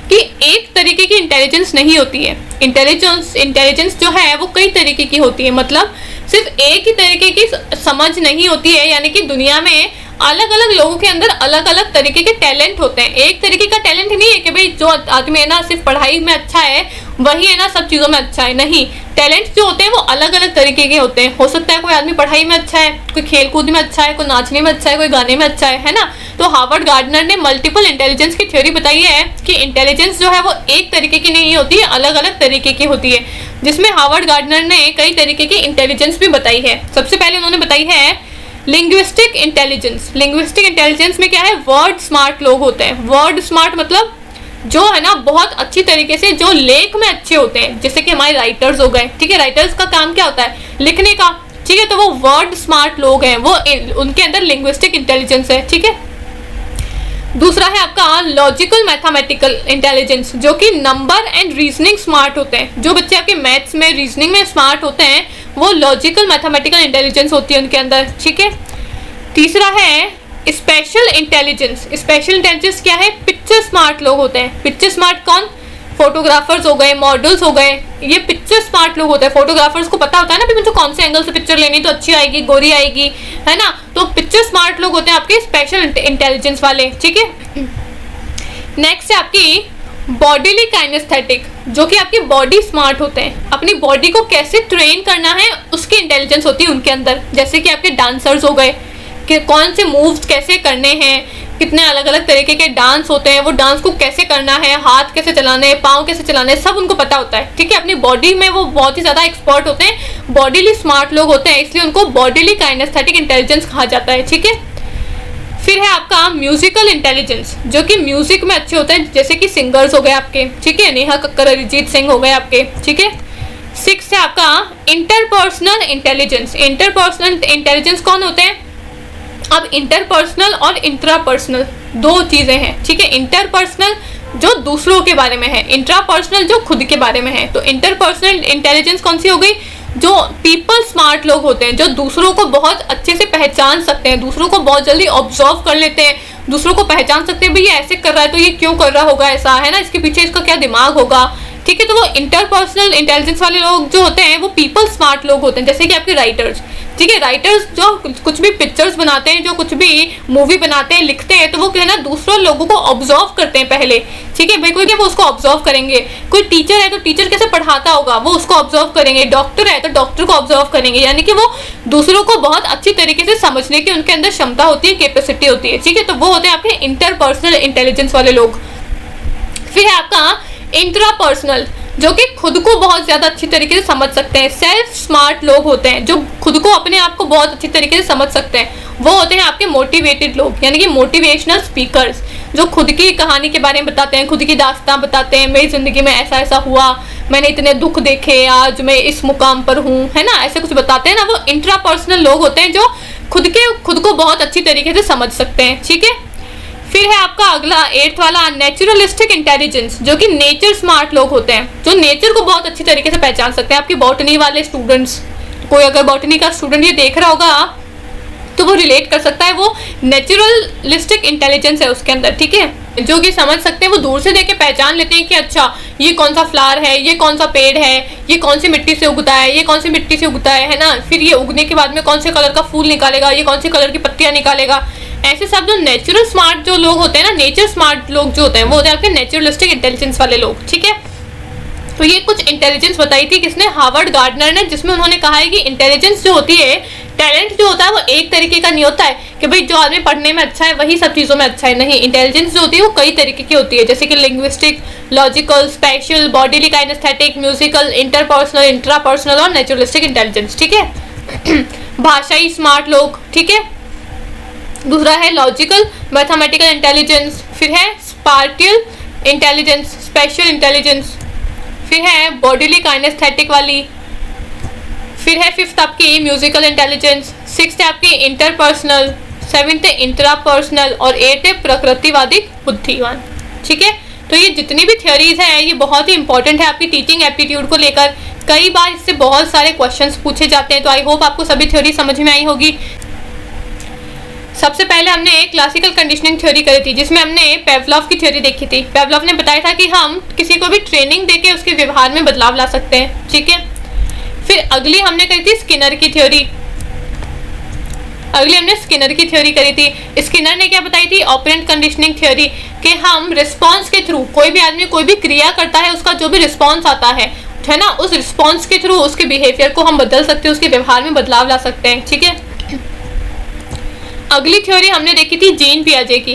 कि एक तरीके की इंटेलिजेंस नहीं होती है। इंटेलिजेंस जो है वो कई तरीके की होती है, मतलब सिर्फ एक ही तरीके की समझ नहीं होती है। यानी कि दुनिया में अलग अलग लोगों के अंदर अलग अलग तरीके के टैलेंट होते हैं। एक तरीके का टैलेंट नहीं है कि भाई जो आदमी है ना सिर्फ पढ़ाई में अच्छा है वही है ना सब चीज़ों में अच्छा है। नहीं, टैलेंट जो होते हैं वो अलग अलग तरीके के होते हैं। हो सकता है कोई आदमी पढ़ाई में अच्छा है, कोई खेल कूद में अच्छा है, कोई नाचने में अच्छा है, कोई गाने में अच्छा है ना। तो हार्वर्ड गार्डनर ने मल्टीपल इंटेलिजेंस की थ्योरी बताई है कि इंटेलिजेंस जो है वो एक तरीके की नहीं होती है, अलग अलग तरीके की होती है, जिसमें हार्वर्ड गार्डनर ने कई तरीके की इंटेलिजेंस भी बताई है। सबसे पहले उन्होंने बताई है लिंग्विस्टिक इंटेलिजेंस। लिंग्विस्टिक इंटेलिजेंस में क्या है, वर्ड स्मार्ट लोग होते हैं। वर्ड स्मार्ट मतलब जो है ना बहुत अच्छी तरीके से जो लेख में अच्छे होते हैं, जैसे कि हमारे राइटर्स हो गए। ठीक है, राइटर्स का काम क्या होता है, लिखने का। ठीक है, तो वो वर्ड स्मार्ट लोग हैं, वो उनके अंदर लिंग्विस्टिक इंटेलिजेंस है। ठीक है, दूसरा है आपका लॉजिकल मैथमेटिकल इंटेलिजेंस, जो कि नंबर एंड रीजनिंग स्मार्ट होते हैं। जो बच्चे आपके मैथ्स में, रीजनिंग में स्मार्ट होते हैं वो लॉजिकल मैथमेटिकल इंटेलिजेंस होती है उनके अंदर। ठीक है, तीसरा है स्पेशल इंटेलिजेंस। स्पेशल इंटेलिजेंस क्या है, पिक्चर स्मार्ट लोग होते हैं। पिक्चर स्मार्ट कौन, फोटोग्राफर्स हो गए, मॉडल्स हो गए, ये पिक्चर स्मार्ट लोग होते हैं। फोटोग्राफर्स को पता होता है ना कि मुझे कौन से एंगल से पिक्चर लेनी तो अच्छी आएगी, गोरी आएगी, है ना। तो पिक्चर स्मार्ट लोग होते हैं आपके स्पेशल इंटेलिजेंस वाले। ठीक है, नेक्स्ट है आपकी बॉडीली काइनेस्थेटिक, जो कि आपकी बॉडी स्मार्ट होते हैं। अपनी बॉडी को कैसे ट्रेन करना है उसकी इंटेलिजेंस होती है उनके अंदर। जैसे कि आपके डांसर्स हो गए, कि कौन से मूव्स कैसे करने हैं, कितने अलग अलग तरीके के डांस होते हैं, वो डांस को कैसे करना है, हाथ कैसे चलाने हैं, पाँव कैसे चलाने हैं, सब उनको पता होता है। ठीक है, अपनी बॉडी में वो बहुत ही ज़्यादा एक्सपर्ट होते हैं, बॉडीली स्मार्ट लोग होते हैं, इसलिए उनको बॉडीली काइनेस्थेटिक इंटेलिजेंस कहा जाता है। ठीक है, फिर है आपका म्यूजिकल इंटेलिजेंस, जो कि म्यूजिक में अच्छे होते हैं, जैसे कि सिंगर्स हो गए आपके। ठीक है, नेहा कक्कर, अरिजीत सिंह हो गए आपके। ठीक है, 6 है आपका इंटरपर्सनल इंटेलिजेंस। इंटरपर्सनल इंटेलिजेंस कौन होते हैं, अब इंटरपर्सनल और इंट्रापर्सनल दो चीजें हैं। ठीक है, इंटरपर्सनल जो दूसरों के बारे में है, इंट्रापर्सनल जो खुद के बारे में है। तो इंटरपर्सनल इंटेलिजेंस कौन सी हो गई, जो पीपल स्मार्ट लोग होते हैं, जो दूसरों को बहुत अच्छे से पहचान सकते हैं, दूसरों को बहुत जल्दी ऑब्जर्व कर लेते हैं, दूसरों को पहचान सकते हैं, भाई ये ऐसे कर रहा है तो ये क्यों कर रहा होगा, ऐसा है ना, इसके पीछे इसका क्या दिमाग होगा। ठीक है, तो वो इंटरपर्सनल इंटेलिजेंस वाले लोग जो होते हैं वो पीपल स्मार्ट लोग होते हैं। जैसे कि आपके राइटर्स। ठीक है, राइटर्स जो कुछ भी पिक्चर्स बनाते हैं, जो कुछ भी मूवी बनाते हैं, लिखते हैं, तो वो क्या है ना दूसरों लोगों को ऑब्जर्व करते हैं पहले। ठीक है, भाई कोई क्या वो उसको ऑब्जर्व करेंगे, कोई टीचर है तो टीचर कैसे पढ़ाता होगा वो उसको ऑब्जर्व करेंगे, डॉक्टर है तो डॉक्टर को ऑब्जर्व करेंगे। यानी कि वो दूसरों को बहुत अच्छी तरीके से समझने की उनके अंदर क्षमता होती है, कैपेसिटी होती है। ठीक है, तो वो होते हैं आपके इंटरपर्सनल इंटेलिजेंस वाले लोग। फिर है आपका इंट्रापर्सनल, जो कि खुद को बहुत ज़्यादा अच्छी तरीके से समझ सकते हैं। सेल्फ स्मार्ट लोग होते हैं, जो खुद को अपने आप को बहुत अच्छी तरीके से समझ सकते हैं। वो होते हैं आपके मोटिवेटेड लोग, यानी कि मोटिवेशनल स्पीकर्स, जो खुद की कहानी के बारे में बताते हैं, खुद की दास्तां बताते हैं, मेरी ज़िंदगी में ऐसा ऐसा हुआ, मैंने इतने दुख देखे, आज मैं इस मुकाम पर हूँ, है ना, ऐसे कुछ बताते हैं ना। वो इंट्रापर्सनल लोग होते हैं जो खुद को बहुत अच्छी तरीके से समझ सकते हैं। ठीक है, फिर है आपका अगला 8th वाला नेचुरलिस्टिक इंटेलिजेंस, जो कि नेचर स्मार्ट लोग होते हैं, जो नेचर को बहुत अच्छी तरीके से पहचान सकते हैं। आपके बॉटनी वाले स्टूडेंट्स, कोई अगर बॉटनी का स्टूडेंट ये देख रहा होगा तो वो रिलेट कर सकता है, वो नेचुरलिस्टिक इंटेलिजेंस है उसके अंदर, ठीक है। जो कि समझ सकते हैं, वो दूर से देख के पहचान लेते हैं कि अच्छा ये कौन सा फ्लावर है, ये कौन सा पेड़ है, ये कौन सी मिट्टी से उगता है, ये कौन सी मिट्टी से उगता है ना, फिर ये उगने के बाद में कौन से कलर का फूल निकालेगा, ये कौन से कलर की पत्तियां निकालेगा। ऐसे सब जो नेचुरल स्मार्ट जो लोग होते हैं ना, नेचर स्मार्ट लोग जो होते हैं, वो होते हैं आपके नेचुरलिस्टिक इंटेलिजेंस वाले लोग, ठीक है। तो ये कुछ इंटेलिजेंस बताई थी किसने, हार्वर्ड गार्डनर ने, जिसमें उन्होंने कहा है कि इंटेलिजेंस जो होती है, टैलेंट जो होता है वो एक तरीके का नहीं होता है कि भाई जो आदमी पढ़ने में अच्छा है वही सब चीज़ों में अच्छा है, नहीं। इंटेलिजेंस जो होती है वो कई तरीके की होती है, जैसे कि linguistic, logical, spatial, bodily kinaesthetic, musical, interpersonal, intrapersonal और नेचुरलिस्टिक इंटेलिजेंस, ठीक है। भाषाई स्मार्ट लोग, ठीक है। दूसरा है लॉजिकल मैथमेटिकल इंटेलिजेंस, फिर है स्पार्टियल इंटेलिजेंस, स्पेशल इंटेलिजेंस, फिर है बॉडीली काइनेस्थेटिक वाली, फिर है 5th आपकी म्यूजिकल इंटेलिजेंस, 6th है आपकी इंटरपर्सनल, 7th है इंट्रापर्सनल और 8th है प्रकृतिवादी बुद्धिमान, ठीक है। तो ये जितनी भी थ्योरीज है ये बहुत ही इंपॉर्टेंट है आपकी टीचिंग एप्टीट्यूड को लेकर। कई बार इससे बहुत सारे क्वेश्चंस पूछे जाते हैं, तो आई होप आपको सभी थ्योरी समझ में आई होगी। सबसे पहले हमने क्लासिकल कंडीशनिंग थ्योरी करी थी, जिसमें हमने पेवलॉव की थ्योरी देखी थी। पेवलॉव ने बताया था कि हम किसी को भी ट्रेनिंग देके उसके व्यवहार में बदलाव ला सकते हैं, ठीक है। फिर अगली हमने करी थी स्किनर की थ्योरी, करी थी। स्किनर ने क्या बताई थी, ऑपरेंट कंडीशनिंग थ्योरी, कि हम रिस्पॉन्स के थ्रू, कोई भी आदमी कोई भी क्रिया करता है, उसका जो भी रिस्पॉन्स आता है ना, उस रिस्पॉन्स के थ्रू उसके बिहेवियर को हम बदल सकते हैं, उसके व्यवहार में बदलाव ला सकते हैं, ठीक है। अगली थ्योरी हमने देखी थी जीन पियाजे की।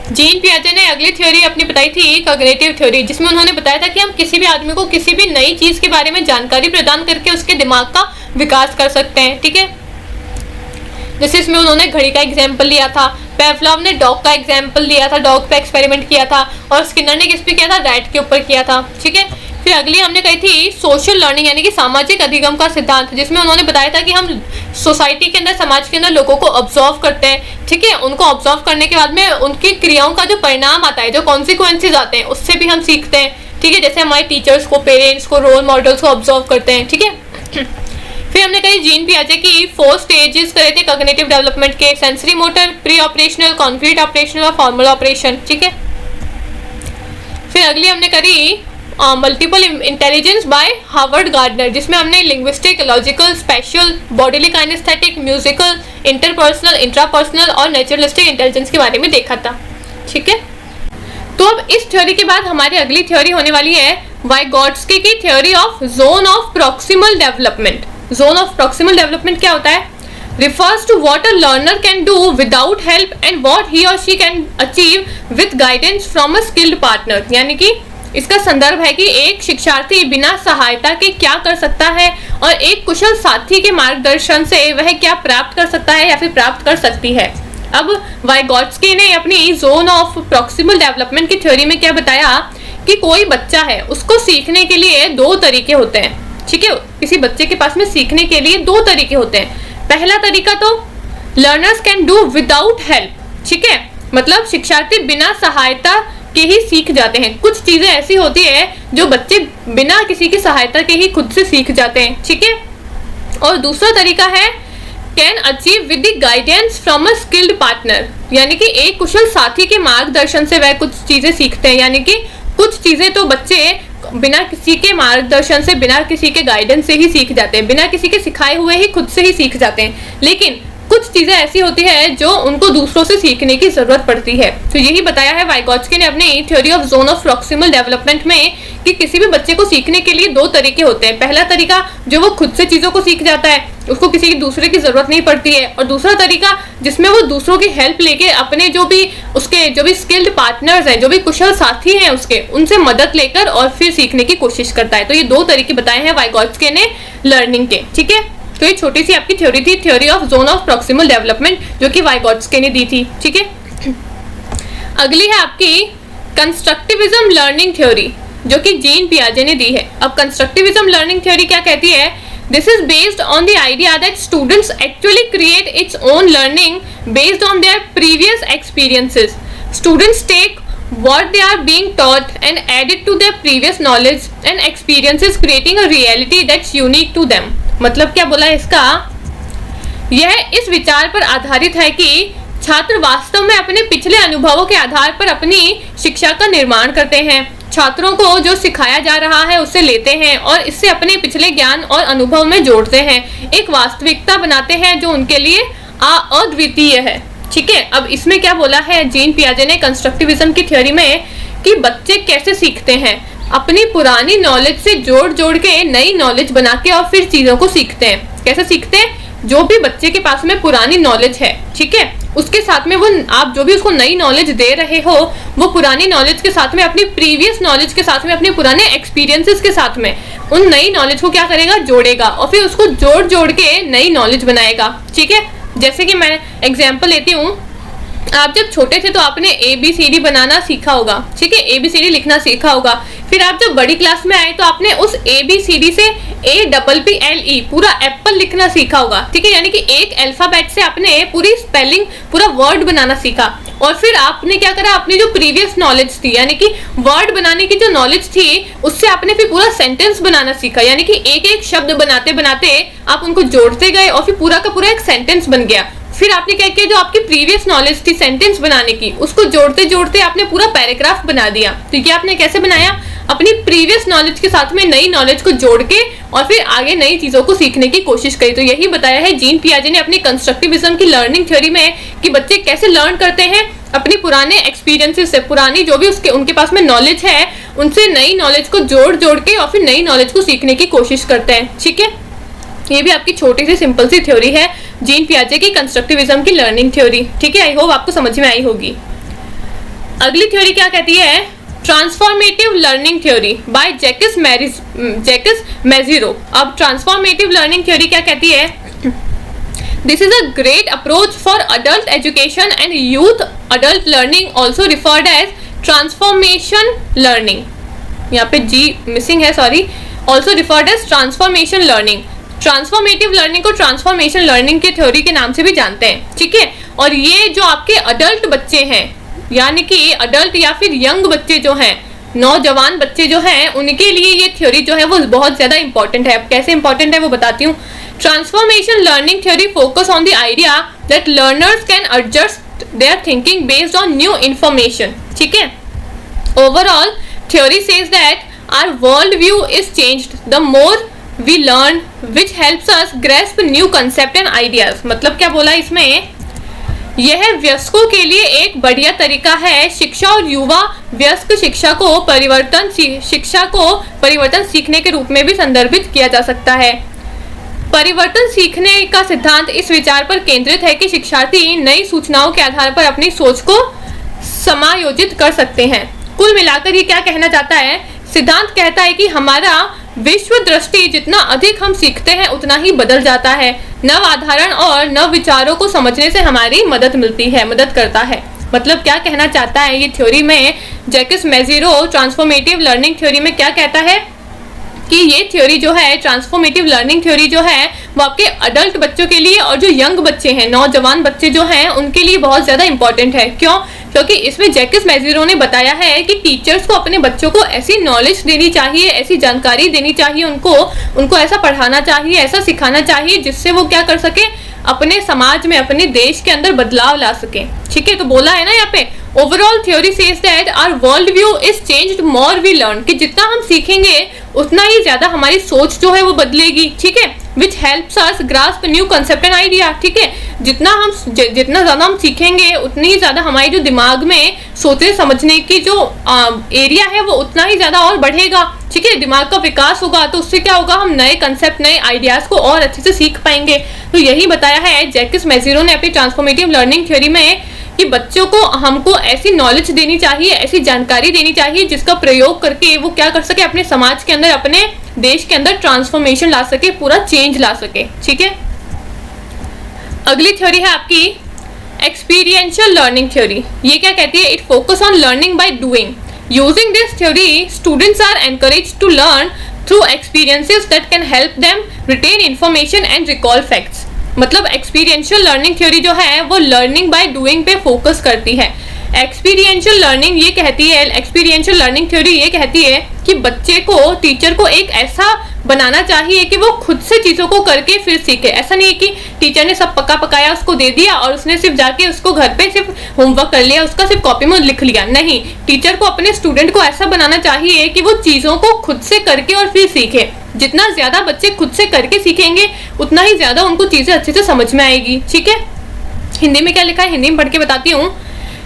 जीन पियाजे ने अगली थ्योरी अपनी बताई थी कॉग्निटिव थ्योरी, जिसमें उन्होंने बताया था कि हम किसी भी आदमी को किसी भी नई चीज के बारे में जानकारी प्रदान करके उसके दिमाग का विकास कर सकते हैं, ठीक है। जैसे इसमें उन्होंने घड़ी का एग्जाम्पल लिया था, पेवलॉव ने डॉग का एग्जाम्पल लिया था, डॉग पे एक्सपेरिमेंट किया था, और स्किनर ने किस पे किया था, रैट के ऊपर किया था, ठीक है। फिर अगली हमने कही थी सोशल लर्निंग, यानी कि सामाजिक अधिगम का सिद्धांत, जिसमें उन्होंने बताया था कि हम सोसाइटी के अंदर, समाज के अंदर लोगों को ऑब्जर्व करते हैं, ठीक है। उनको ऑब्जर्व करने के बाद में उनकी क्रियाओं का जो परिणाम आता है, जो कॉन्सिक्वेंसेज आते हैं, उससे भी हम सीखते हैं, ठीक है। जैसे हमारे टीचर्स को, पेरेंट्स को, रोल मॉडल्स को ऑब्जर्व करते हैं, ठीक है। फिर हमने कही जीन पियाजे की 4 स्टेजेस करे थे कॉग्निटिव डेवलपमेंट के, sensory motor, pre operational, concrete operational और फॉर्मल ऑपरेशन, ठीक है। फिर अगली हमने करी multiple intelligence by Harvard Gardner, जिसमें हमने linguistic, logical, spatial, bodily kinaesthetic, musical, interpersonal, intrapersonal और नेचुरलिस्टिक इंटेलिजेंस के बारे में देखा था, ठीक है। तो अब इस थ्योरी के बाद हमारी अगली थ्योरी होने वाली है वाइगॉट्स्की की theory of zone of proximal development. Zone of proximal development क्या होता है, refers to what a learner can do without help and what he or she can achieve with guidance from a skilled partner। यानी कि इसका संदर्भ है कि एक शिक्षार्थी बिना सहायता के क्या कर सकता है और एक कुशल साथी के मार्गदर्शन से वह क्या प्राप्त कर सकता है या फिर प्राप्त कर सकती है। अब वाइगॉट्स्की ने अपनी जोन ऑफ प्रॉक्सिमल डेवलपमेंट की थ्योरी में क्या बताया कि कोई बच्चा है, उसको सीखने के लिए 2 तरीके होते हैं, ठीक है। किसी बच्चे के पास में सीखने के लिए 2 तरीके होते हैं। पहला तरीका तो learners can do without help, ठीक है, मतलब शिक्षार्थी बिना सहायता के ही सीख जाते हैं। कुछ चीजें ऐसी होती है जो बच्चे बिना किसी की सहायता के ही खुद से सीख जाते हैं, ठीक है। और दूसरा तरीका है can achieve with the guidance from a skilled partner, यानी कि एक कुशल साथी के मार्गदर्शन से वह कुछ चीजें सीखते हैं। यानी कि कुछ चीजें तो बच्चे बिना किसी के मार्गदर्शन से, बिना किसी के गाइडेंस से ही सीख जाते हैं, बिना किसी के सिखाए हुए ही खुद से ही सीख जाते हैं। लेकिन कुछ चीजें ऐसी होती है जो उनको दूसरों से सीखने की जरूरत पड़ती है। तो यही बताया है वाइगॉट्स्की ने अपनी theory of zone of proximal development में कि किसी भी बच्चे को सीखने के लिए 2 तरीके होते हैं। पहला तरीका जो वो खुद से चीजों को सीख जाता है, उसको किसी दूसरे की जरूरत नहीं पड़ती है, और दूसरा तरीका जिसमें वो दूसरों की हेल्प लेके अपने जो भी स्किल्ड पार्टनर्स हैं, जो भी कुशल साथी हैं उसके, उनसे मदद लेकर और फिर सीखने की कोशिश करता है। तो ये 2 तरीके बताए हैं वाइगॉट्स्की ने लर्निंग के, ठीक है। तो ये छोटी सी आपकी थ्योरी थी, theory of zone of proximal development, जो कि वाइगॉट्स्की ने दी थी, ठीक है। अगली है आपकी कंस्ट्रक्टिविज्म लर्निंग थ्योरी, जो कि जीन पियाजे ने दी है। अब कंस्ट्रक्टिविज्म लर्निंग थ्योरी क्या कहती है, This is based on the idea that students actually create its own learning based on their previous experiences. Students take what they are being taught and add it to their previous knowledge and experiences, creating a reality that's unique to them. मतलब क्या बोला इसका? यह इस विचार पर आधारित है कि छात्र वास्तव में अपने पिछले अनुभवों के आधार पर अपनी शिक्षा का निर्माण करते हैं। छात्रों को जो सिखाया जा रहा है उससे लेते हैं और इससे अपने पिछले ज्ञान और अनुभव में जोड़ते हैं, एक वास्तविकता बनाते हैं जो उनके लिए अद्वितीय है। ठीक है, अब इसमें क्या बोला है जीन पियाजे ने कंस्ट्रक्टिविज्म की थ्योरी में कि बच्चे कैसे सीखते हैं, अपनी पुरानी नॉलेज से जोड़ जोड़ के नई नॉलेज बना के और फिर चीजों को सीखते हैं। कैसे सीखते हैं? जो भी बच्चे के पास में पुरानी नॉलेज है, ठीक है, उसके साथ में वो आप जो भी उसको नई नॉलेज दे रहे हो वो पुरानी नॉलेज के साथ में अपनी प्रीवियस नॉलेज के साथ में अपने पुराने एक्सपीरियंसेस के साथ में उन नई नॉलेज को क्या करेगा, जोड़ेगा और फिर उसको जोड़ जोड़ के नई नॉलेज बनाएगा। ठीक है, जैसे कि मैं एग्जांपल लेती हूँ, आप जब छोटे थे तो आपने ABCD बनाना सीखा होगा, ठीक है, ABCD लिखना सीखा होगा। फिर आप जब बड़ी क्लास में आए तो आपने उस ABCD से APPLE पूरा एप्पल लिखना सीखा होगा। ठीक है, यानी कि एक अल्फाबेट से आपने पूरी स्पेलिंग पूरा वर्ड बनाना सीखा और फिर आपने क्या करा, अपनी जो प्रीवियस नॉलेज थी यानी कि वर्ड बनाने की जो नॉलेज थी उससे आपने फिर पूरा सेंटेंस बनाना सीखा, यानी कि एक एक शब्द बनाते बनाते आप उनको जोड़ते गए और फिर पूरा का पूरा एक सेंटेंस बन गया। फिर आपने क्या किया, जो आपकी प्रीवियस नॉलेज थी सेंटेंस बनाने की उसको जोड़ते जोड़ते आपने पूरा पैराग्राफ बना दिया। तो ये आपने कैसे बनाया, अपनी प्रीवियस नॉलेज के साथ में नई नॉलेज को जोड़ के और फिर आगे नई चीजों को सीखने की कोशिश करी। तो यही बताया है जीन पियाजे ने अपनी कंस्ट्रक्टिविज्म की लर्निंग थ्योरी में कि बच्चे कैसे लर्न करते हैं अपनी पुराने एक्सपीरियंसेस से, पुरानी जो भी उनके पास में नॉलेज है उनसे नई नॉलेज को जोड़ जोड़ के और फिर नई नॉलेज को सीखने की कोशिश करते हैं। ठीक है, ये भी आपकी छोटी सी सिंपल सी थ्योरी है जीन पियाजे की कंस्ट्रक्टिविज्म की लर्निंग थ्योरी। ठीक है, आई होप आपको समझ में आई होगी। अगली थ्योरी क्या कहती है, transformative learning theory by Jack Mezirow. अब ट्रांसफॉर्मेटिव लर्निंग थ्योरी क्या कहती है, this is a great approach for adult education and youth adult learning, also referred as transformation learning. यहाँ पे जी मिसिंग है, sorry, also referred as transformation learning. Transformative learning को transformation learning के theory के नाम से भी जानते हैं। ठीक है, और ये जो आपके अडल्ट बच्चे हैं यानी कि अडल्ट या फिर यंग बच्चे जो हैं, नौजवान बच्चे जो हैं, उनके लिए ये थ्योरी जो है वो बहुत ज्यादा इंपॉर्टेंट है। अब कैसे इंपॉर्टेंट है वो बताती हूँ। Transformation learning theory focus on the idea that learners can adjust their thinking based on new information. ठीक है, overall theory says that our world view is changed the more we learn which helps us grasp new concept and ideas. मतलब क्या बोला इसमें, यह वयस्कों के लिए एक बढ़िया तरीका है शिक्षा और युवा वयस्क शिक्षा को परिवर्तन सीखने के रूप में भी संदर्भित किया जा सकता है। परिवर्तन सीखने का सिद्धांत इस विचार पर केंद्रित है कि शिक्षार्थी नई सूचनाओं के आधार पर अपनी सोच को समायोजित कर सकते हैं। कुल मिलाकर ये क्या कहना चाहता है, सिद्धांत कहता है कि हमारा विश्व दृष्टि जितना अधिक हम सीखते हैं उतना ही बदल जाता है। नव आधारण और नव विचारों को समझने से हमारी मदद करता है। मतलब क्या कहना चाहता है ये थ्योरी में जैकस मेजिरो ट्रांसफॉर्मेटिव लर्निंग थ्योरी में क्या कहता है कि ये थ्योरी जो है ट्रांसफॉर्मेटिव लर्निंग थ्योरी जो है वो आपके अडल्ट बच्चों के लिए और जो यंग बच्चे हैं, नौजवान बच्चे जो हैं, उनके लिए बहुत ज्यादा इंपॉर्टेंट है। क्यों? क्योंकि इसमें जैकस मेजिरो ने बताया है कि टीचर्स को अपने बच्चों को ऐसी नॉलेज देनी चाहिए, ऐसी जानकारी देनी चाहिए, उनको ऐसा पढ़ाना चाहिए, ऐसा सिखाना चाहिए जिससे वो क्या कर सके, अपने समाज में, अपने देश के अंदर बदलाव ला सके। ठीक है, तो बोला है ना यहाँ पे, overall theory says that our world view is changed more we learn, कि जितना हम सीखेंगे उतना ही ज्यादा हमारी सोच जो है वो बदलेगी। ठीक है, विच helps us grasp new concept and idea. ठीक है, जितना ज्यादा हम सीखेंगे उतनी ही ज्यादा हमारी जो दिमाग में सोचने समझने की जो एरिया है वो उतना ही ज्यादा और बढ़ेगा। ठीक है, दिमाग का विकास होगा तो उससे क्या होगा, हम नए कंसेप्ट, नए आइडियाज को और अच्छे से सीख पाएंगे। तो यही बताया है जैकस मेजिरो ने अपनी ट्रांसफॉर्मेटिव लर्निंग थ्योरी में कि बच्चों को हमको ऐसी नॉलेज देनी चाहिए, ऐसी जानकारी देनी चाहिए जिसका प्रयोग करके वो क्या कर सके, अपने समाज के अंदर, अपने देश के अंदर ट्रांसफॉर्मेशन ला सके, पूरा चेंज ला सके। ठीक है, अगली थ्योरी है आपकी एक्सपीरियंशियल लर्निंग थ्योरी। ये क्या कहती है, it focus on learning by doing. Using this theory students are encouraged to learn through experiences that can help them retain information and recall facts. मतलब एक्सपीरियंशियल लर्निंग थ्योरी जो है वो learning by doing पे focus करती है। Experiential learning ये कहती है, एक्सपीरियंशियल लर्निंग थ्योरी ये कहती है कि बच्चे को, टीचर को एक ऐसा बनाना चाहिए कि वो खुद से चीज़ों को करके फिर सीखे। ऐसा नहीं है कि टीचर ने सब पका पकाया उसको दे दिया और उसने सिर्फ जाके उसको घर पे सिर्फ होमवर्क कर लिया, उसका सिर्फ कॉपी में लिख लिया। नहीं, टीचर को अपने स्टूडेंट को ऐसा बनाना चाहिए कि वो चीज़ों को खुद से करके और फिर सीखे। जितना ज़्यादा बच्चे खुद से करके सीखेंगे उतना ही ज़्यादा उनको चीज़ें अच्छे से समझ में आएगी। ठीक है, हिंदी में क्या लिखा है, हिंदी में पढ़ के बताती हूँ।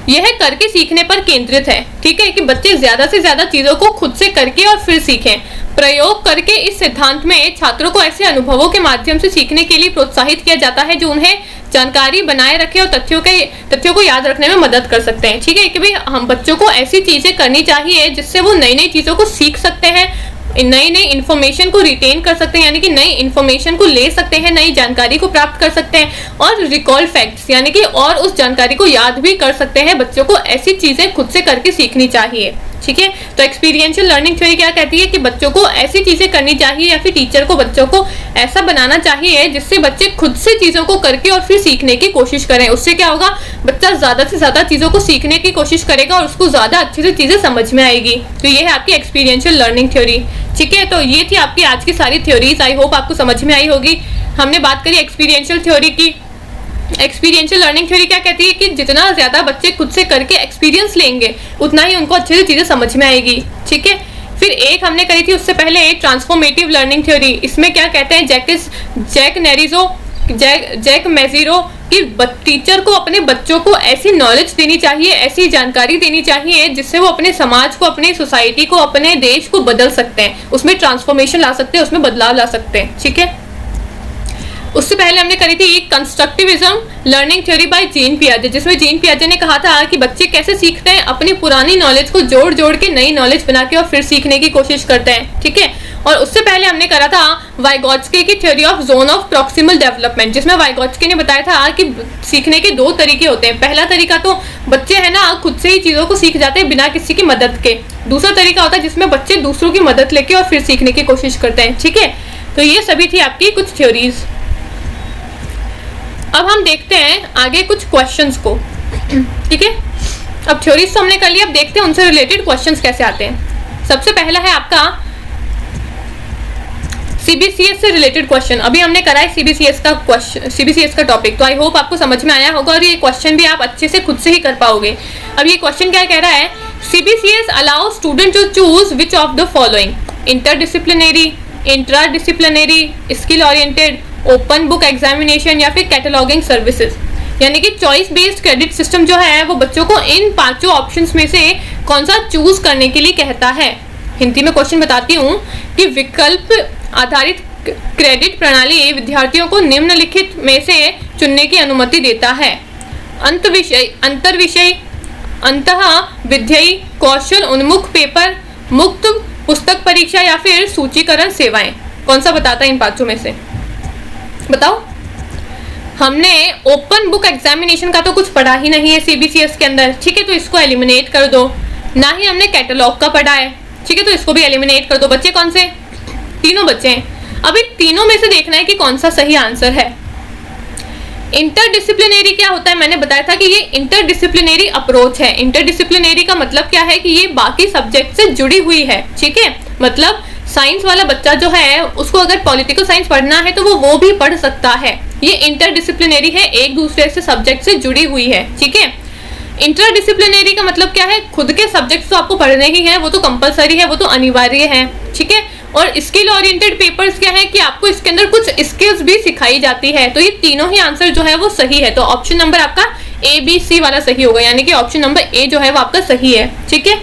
यह करके सीखने पर केंद्रित है। ठीक है, कि बच्चे ज्यादा से ज्यादा चीजों को खुद से करके और फिर सीखें। प्रयोग करके इस सिद्धांत में छात्रों को ऐसे अनुभवों के माध्यम से सीखने के लिए प्रोत्साहित किया जाता है जो उन्हें जानकारी बनाए रखे और तथ्यों को याद रखने में मदद कर सकते हैं। ठीक है, कि भाई हम बच्चों को ऐसी चीजें करनी चाहिए जिससे वो नई नई चीजों को सीख सकते हैं, नई नई इन्फॉर्मेशन को रिटेन कर सकते हैं, यानी कि नई इन्फॉर्मेशन को ले सकते हैं, नई जानकारी को प्राप्त कर सकते हैं, और रिकॉल फैक्ट्स यानी कि और उस जानकारी को याद भी कर सकते हैं। बच्चों को ऐसी चीजें खुद से करके सीखनी चाहिए। ठीक है, तो एक्सपीरियंशियल लर्निंग थ्योरी क्या कहती है कि बच्चों को ऐसी चीजें करनी चाहिए या फिर टीचर को बच्चों को ऐसा बनाना चाहिए जिससे बच्चे खुद से चीजों को करके और फिर सीखने की कोशिश करें। उससे क्या होगा, बच्चा ज्यादा से ज्यादा चीजों को सीखने की कोशिश करेगा और उसको ज्यादा अच्छे से चीजें समझ में आएगी। तो ये है आपकी एक्सपीरियंशियल लर्निंग थ्योरी। ठीक है, तो ये थी आपकी आज की सारी थ्योरीज। आई होप आपको समझ में आई होगी। हमने बात करी एक्सपीरियंशियल थ्योरी की। एक्सपीरियंशियल लर्निंग थ्योरी क्या कहती है कि जितना ज्यादा बच्चे खुद से करके एक्सपीरियंस लेंगे उतना ही उनको अच्छे से चीजें समझ में आएगी। ठीक है, फिर एक हमने करी थी उससे पहले ट्रांसफॉर्मेटिव लर्निंग थ्योरी। इसमें क्या कहते हैं, जैक मेजिरो कि टीचर को अपने बच्चों को ऐसी नॉलेज देनी चाहिए, ऐसी जानकारी देनी चाहिए जिससे वो अपने समाज को, अपने सोसाइटी को, अपने देश को बदल सकते हैं, उसमें ट्रांसफॉर्मेशन ला सकते हैं, उसमें बदलाव ला सकते हैं। ठीक है, उससे पहले हमने करी थी constructivism learning theory by Jean पियाजे, जिसमें जीन पियाजे ने कहा था कि बच्चे कैसे सीखते हैं, अपनी पुरानी नॉलेज को जोड़ जोड़ के नई नॉलेज बना के और फिर सीखने की कोशिश करते हैं। ठीक है, और उससे पहले हमने करा था वाइगोत्स्की की theory of zone of proximal development, जिसमें वाइगोत्स्की ने बताया था कि सीखने के दो तरीके होते हैं। पहला तरीका तो बच्चे है ना खुद से ही चीज़ों को सीख जाते हैं बिना किसी की मदद के। दूसरा तरीका होता है जिसमें बच्चे दूसरों की मदद लेके और फिर सीखने की कोशिश करते हैं। ठीक है, तो ये सभी थी आपकी कुछ थ्योरीज। अब हम देखते हैं आगे कुछ क्वेश्चंस को। ठीक है, अब थ्योरीज तो हमने कर लिया, अब देखते हैं उनसे रिलेटेड क्वेश्चंस कैसे आते हैं। सबसे पहला है आपका सीबीसीएस से रिलेटेड क्वेश्चन। अभी हमने करा है सीबीसीएस का टॉपिक, तो आई होप आपको समझ में आया होगा और ये क्वेश्चन भी आप अच्छे से खुद से ही कर पाओगे। अब ये क्वेश्चन क्या कह रहा है, CBCS allow student to choose which of the following, interdisciplinary, intradisciplinary, skill oriented, open book examination या फिर कैटलॉगिंग सर्विसेज। यानी कि चॉइस बेस्ड क्रेडिट सिस्टम जो है वो बच्चों को इन पांचों ऑप्शंस में से कौन सा चूज करने के लिए कहता है। हिंदी में क्वेश्चन बताती हूँ कि विकल्प आधारित क्रेडिट प्रणाली विद्यार्थियों को निम्नलिखित में से चुनने की अनुमति देता है। अंतर्विषय, अंतः विधेयी, कौशल उन्मुख पेपर, मुक्त पुस्तक परीक्षा या फिर सूचीकरण सेवाएं। कौन सा बताता है इन पांचों में से, बताओ। हमने ओपन बुक एग्जामिनेशन का तो कुछ पढ़ा ही नहीं है सीबीसीएस के अंदर। ठीक है, तो इसको एलिमिनेट कर दो। ना ही हमने कैटलॉग का पढ़ा है। ठीक है, तो इसको भी एलिमिनेट कर दो। बच्चे कौन से, तीनों बच्चे हैं। अब इन तीनों में से देखना है कि कौन सा सही आंसर है। इंटरडिसिप्लिनरी क्या होता है, मैंने बताया था कि ये इंटरडिसिप्लिनरी अप्रोच है। इंटरडिसिप्लिनरी का मतलब क्या है कि ये बाकी सब्जेक्ट से जुड़ी हुई है। ठीक है, मतलब साइंस वाला बच्चा जो है उसको अगर पॉलिटिकल साइंस पढ़ना है तो वो भी पढ़ सकता है। ये इंटरडिसिप्लिनरी है, एक दूसरे से सब्जेक्ट से जुड़ी हुई है। ठीक है, इंटरडिसिप्लिनरी का मतलब क्या है, खुद के सब्जेक्ट्स तो आपको पढ़ने ही है, वो तो कंपलसरी है, वो तो अनिवार्य है। ठीक है, और स्किल ओरिएंटेड पेपर्स क्या है कि आपको इसके अंदर कुछ स्किल्स भी सिखाई जाती है। तो ये तीनों ही आंसर जो है वो सही है। तो ऑप्शन नंबर आपका ABC वाला सही होगा, यानी कि ऑप्शन नंबर A जो है वो आपका सही है। ठीक है,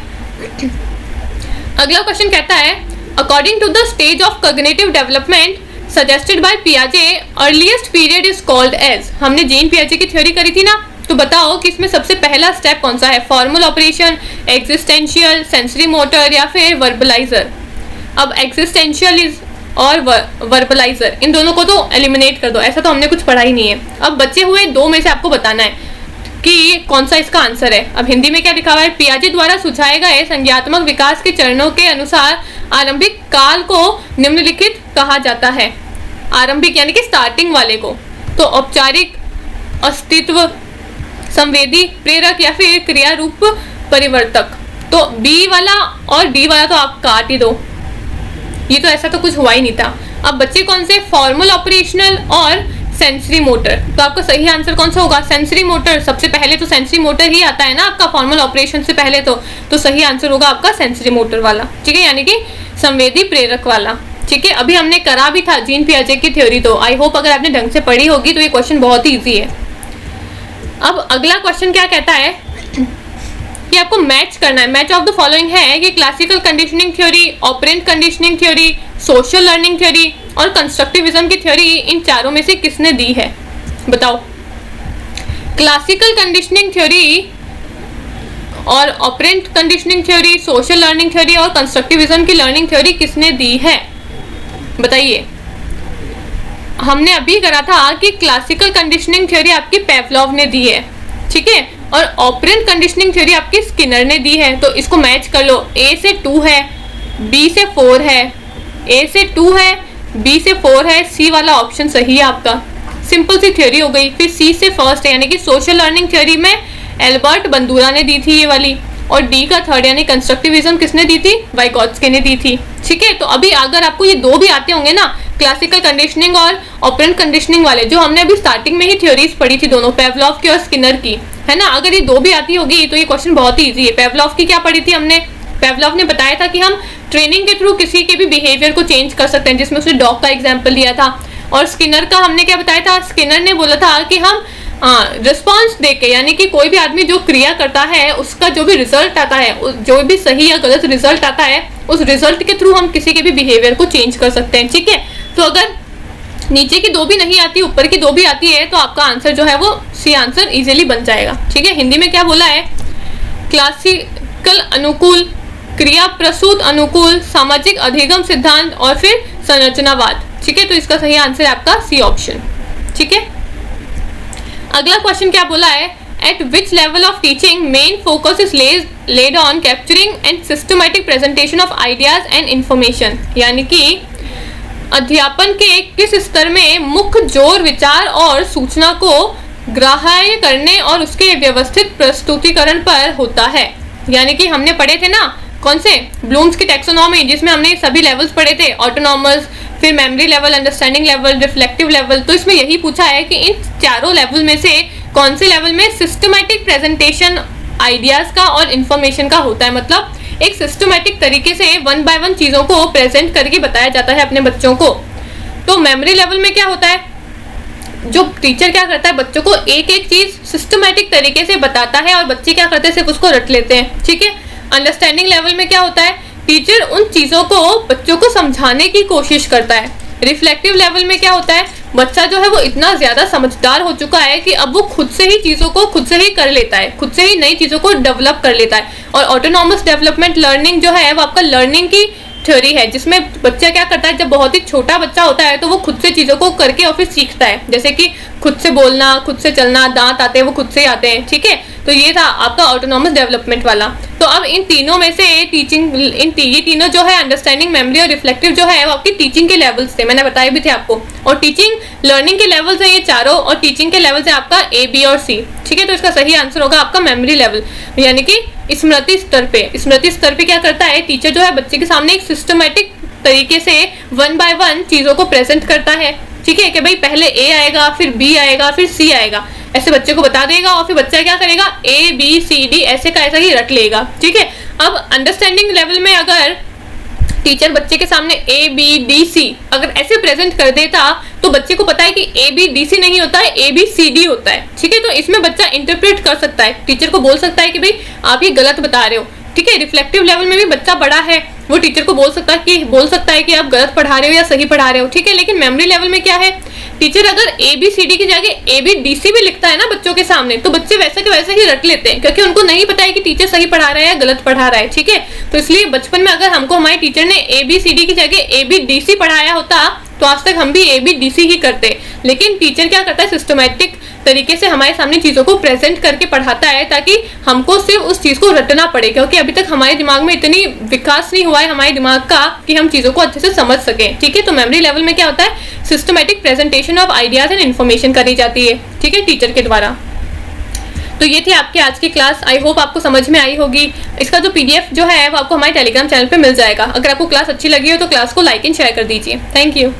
अगला क्वेश्चन कहता है according to the stage of cognitive development suggested by पियाजे earliest period is called age. हमने जीन पियाजे की थ्योरी करी थी ना, तो बताओ कि इसमें सबसे पहला स्टेप कौन सा है, formal operation, existential, sensory motor या फिर वर्बलाइजर। अब एग्जिस्टेंशियल इज और वर्बलाइजर, इन दोनों को तो एलिमिनेट कर दो, ऐसा तो हमने कुछ पढ़ा ही नहीं है। अब बचे हुए दो में से आपको बताना है कि कौन सा इसका आंसर है। अब हिंदी में क्या लिखा हुआ है, पियाजे द्वारा सुझाए गए संज्ञात्मक विकास के चरणों के अनुसार आरंभिक काल को निम्नलिखित कहा जाता है। आरंभिक यानी कि स्टार्टिंग वाले को, तो औपचारिक, अस्तित्व, संवेदी, प्रेरक या फिर क्रिया रूप परिवर्तक। तो बी वाला और डी वाला तो आप काट ही दो, ये तो ऐसा तो कुछ हुआ ही नहीं था। अब बच्चे कौन से, फॉर्मल ऑपरेशनल और सेंसरी मोटर। तो आपका सही आंसर कौन सा होगा, सेंसरी मोटर। सबसे पहले तो सेंसरी मोटर ही आता है ना आपका फॉर्मल ऑपरेशन से पहले, तो सही आंसर होगा आपका सेंसरी मोटर वाला, ठीक है, यानी कि संवेदी प्रेरक वाला, ठीक है। अभी हमने करा भी था जीन पियाजे की थ्योरी, तो आई होप अगर आपने ढंग से पढ़ी होगी तो ये क्वेश्चन बहुत ही ईजी है। अब अगला क्वेश्चन क्या कहता है कि आपको मैच करना है, मैच ऑफ द फॉलोइंग है कि classical conditioning theory, operand conditioning theory, social learning theory और कंस्ट्रक्टिविज्म की थ्योरी इन चारों में से किसने दी है, बताओ। क्लासिकल कंडीशनिंग थ्योरी और operand conditioning theory, social learning theory और कंस्ट्रक्टिविज्म की लर्निंग थ्योरी किसने दी है, बताइए। हमने अभी करा था कि क्लासिकल कंडीशनिंग थ्योरी आपकी पेवलोव ने दी है, ठीक है, और ऑपरेंट कंडीशनिंग थ्योरी आपकी स्किनर ने दी है। तो इसको मैच कर लो, ए से 2 है, बी से 4 है, ए से 2 है, बी से 4 है, सी वाला ऑप्शन सही है आपका। सिंपल सी थ्योरी हो गई। फिर सी से फर्स्ट है यानी कि सोशल लर्निंग थ्योरी में एल्बर्ट बंदूरा ने दी थी ये वाली, और डी का थर्ड यानी कंस्ट्रक्टिविज्म किसने दी थी, वाइगोत्स्की ने दी थी, ठीक है। तो अभी अगर आपको ये दो भी आते होंगे ना, क्लासिकल कंडीशनिंग और ऑपरेंट कंडीशनिंग वाले, जो हमने अभी स्टार्टिंग में ही थ्योरीज पढ़ी थी दोनों, पेवलोव की और स्किनर की, है ना, अगर ये दो भी आती होगी तो ये क्वेश्चन बहुत ही ईजी है। पेवलोव की क्या पढ़ी थी हमने, पेवलोव ने बताया था कि हम ट्रेनिंग के थ्रू किसी के भी बिहेवियर को चेंज कर सकते हैं, जिसमें उसने डॉग का एग्जाम्पल दिया था। और स्किनर का हमने क्या बताया था, स्किनर ने बोला था कि हम रिस्पॉन्स देके, यानी कि कोई भी आदमी जो क्रिया करता है उसका जो भी रिजल्ट आता है, जो भी सही या गलत रिजल्ट आता है, उस रिजल्ट के थ्रू हम किसी के भी बिहेवियर को चेंज कर सकते हैं, ठीक है। तो अगर नीचे की दो भी नहीं आती, ऊपर की दो भी आती है, तो आपका आंसर जो है वो सी आंसर इजीली बन जाएगा, ठीक है। हिंदी में क्या बोला है, क्लासिकल अनुकूल, क्रिया प्रसूत अनुकूल, सामाजिक अधिगम सिद्धांत और फिर संरचनावाद, ठीक है। तो इसका सही आंसर है आपका सी ऑप्शन, ठीक है। अगला क्वेश्चन क्या बोला है, eight which level of teaching main focus is laid on capturing and systematic presentation of ideas and information, यानी कि अध्यापन के किस स्तर में मुख्य जोर विचार और सूचना को ग्राह्य करने और उसके व्यवस्थित प्रस्तुतिकरण पर होता है। यानी कि हमने पढ़े थे ना कौन से, ब्लूम्स की टैक्सोनॉमी, जिसमें हमने सभी लेवल्स पढ़े थे, ऑटोनॉमस, फिर memory level, understanding level, reflective level. तो इसमें यही पूछा है कि इन चारों लेवल में से कौन से लेवल में सिस्टमैटिक प्रेजेंटेशन आइडियाज का और इंफॉर्मेशन का होता है, मतलब एक सिस्टमैटिक तरीके से 1 बाय 1 चीजों को प्रेजेंट करके बताया जाता है अपने बच्चों को। तो मेमोरी लेवल में क्या होता है, जो टीचर क्या करता है, बच्चों को एक एक चीज सिस्टमैटिक तरीके से बताता है और बच्चे क्या करते हैं, सिर्फ उसको रट लेते हैं, ठीक है। अंडरस्टैंडिंग लेवल में क्या होता है, टीचर उन चीजों को बच्चों को समझाने की कोशिश करता है। रिफ्लेक्टिव लेवल में क्या होता है, बच्चा जो है वो इतना ज्यादा समझदार हो चुका है कि अब वो खुद से ही चीजों को खुद से ही कर लेता है, खुद से ही नई चीजों को डेवलप कर लेता है। और ऑटोनॉमस डेवलपमेंट लर्निंग जो है वो आपका लर्निंग की थ्योरी है, जिसमें बच्चा क्या करता है, जब बहुत ही छोटा बच्चा होता है तो वो खुद से चीजों को करके और फिर सीखता है, जैसे कि खुद से बोलना, खुद से चलना, दांत आते हैं वो खुद से ही आते हैं, ठीक है। तो ये था आपका ऑटोनॉमस डेवलपमेंट वाला। तो अब इन तीनों में से टीचिंग, ये तीनों जो है अंडरस्टैंडिंग, मेमोरी और रिफ्लेक्टिव जो है वो आपकी टीचिंग के लेवल्स थे, मैंने बताए भी थे आपको। और टीचिंग लर्निंग के लेवल्स हैं ये चारों, और टीचिंग के लेवल्स है आपका ए, बी और सी, ठीक है। तो इसका सही आंसर होगा आपका मेमोरी लेवल, यानी कि स्मृति स्तर पे। स्मृति स्तर पे क्या करता है, टीचर जो है बच्चे के सामने एक सिस्टमैटिक तरीके से 1 बाय 1 चीजों को प्रेजेंट करता है, ठीक है, कि भाई पहले ए आएगा, फिर बी आएगा, फिर सी आएगा, ऐसे बच्चे को बता देगा और फिर बच्चा क्या करेगा, ए बी सी डी ऐसे का ऐसा ही रट लेगा, ठीक है। अब अंडरस्टैंडिंग लेवल में अगर टीचर बच्चे के सामने ए बी डी सी अगर ऐसे प्रेजेंट कर देता तो बच्चे को पता है कि ए बी डी सी नहीं होता है, ए बी सी डी होता है, ठीक है। तो इसमें बच्चा इंटरप्रेट कर सकता है, टीचर को बोल सकता है कि भाई आप ये गलत बता रहे हो, ठीक है। रिफ्लेक्टिव लेवल में भी बच्चा बड़ा है, वो टीचर को बोल सकता है कि आप गलत पढ़ा रहे हो या सही पढ़ा रहे हो, ठीक है। लेकिन मेमोरी लेवल में क्या है, टीचर अगर ए बी सी डी की जगह ए बी डी सी भी लिखता है ना बच्चों के सामने, तो बच्चे वैसे के वैसे ही रट लेते हैं, क्योंकि उनको नहीं पता है कि टीचर सही पढ़ा रहा है या गलत पढ़ा रहा है, ठीक है। तो इसलिए बचपन में अगर हमको हमारे टीचर ने ए बी सी डी की जगह ए बी डी सी पढ़ाया होता तो आज तक हम भी ए बी डी सी ही करते। लेकिन टीचर क्या करता है, सिस्टमेटिक तरीके से हमारे सामने चीज़ों को प्रेजेंट करके पढ़ाता है ताकि हमको सिर्फ उस चीज़ को रटना पड़े, क्योंकि अभी तक हमारे दिमाग में इतनी विकास नहीं हुआ है हमारे दिमाग का कि हम चीज़ों को अच्छे से समझ सकें। ठीक है, तो मेमोरी लेवल में क्या होता है, systematic presentation of ideas and information करी जाती है, ठीक है, टीचर के द्वारा। तो ये थी आपकी आज की क्लास। आई होप आपको समझ में आई होगी। इसका जो PDF जो है वो आपको हमारे टेलीग्राम चैनल पे मिल जाएगा। अगर आपको क्लास अच्छी लगी हो तो क्लास को लाइक एंड शेयर कर दीजिए। Thank you.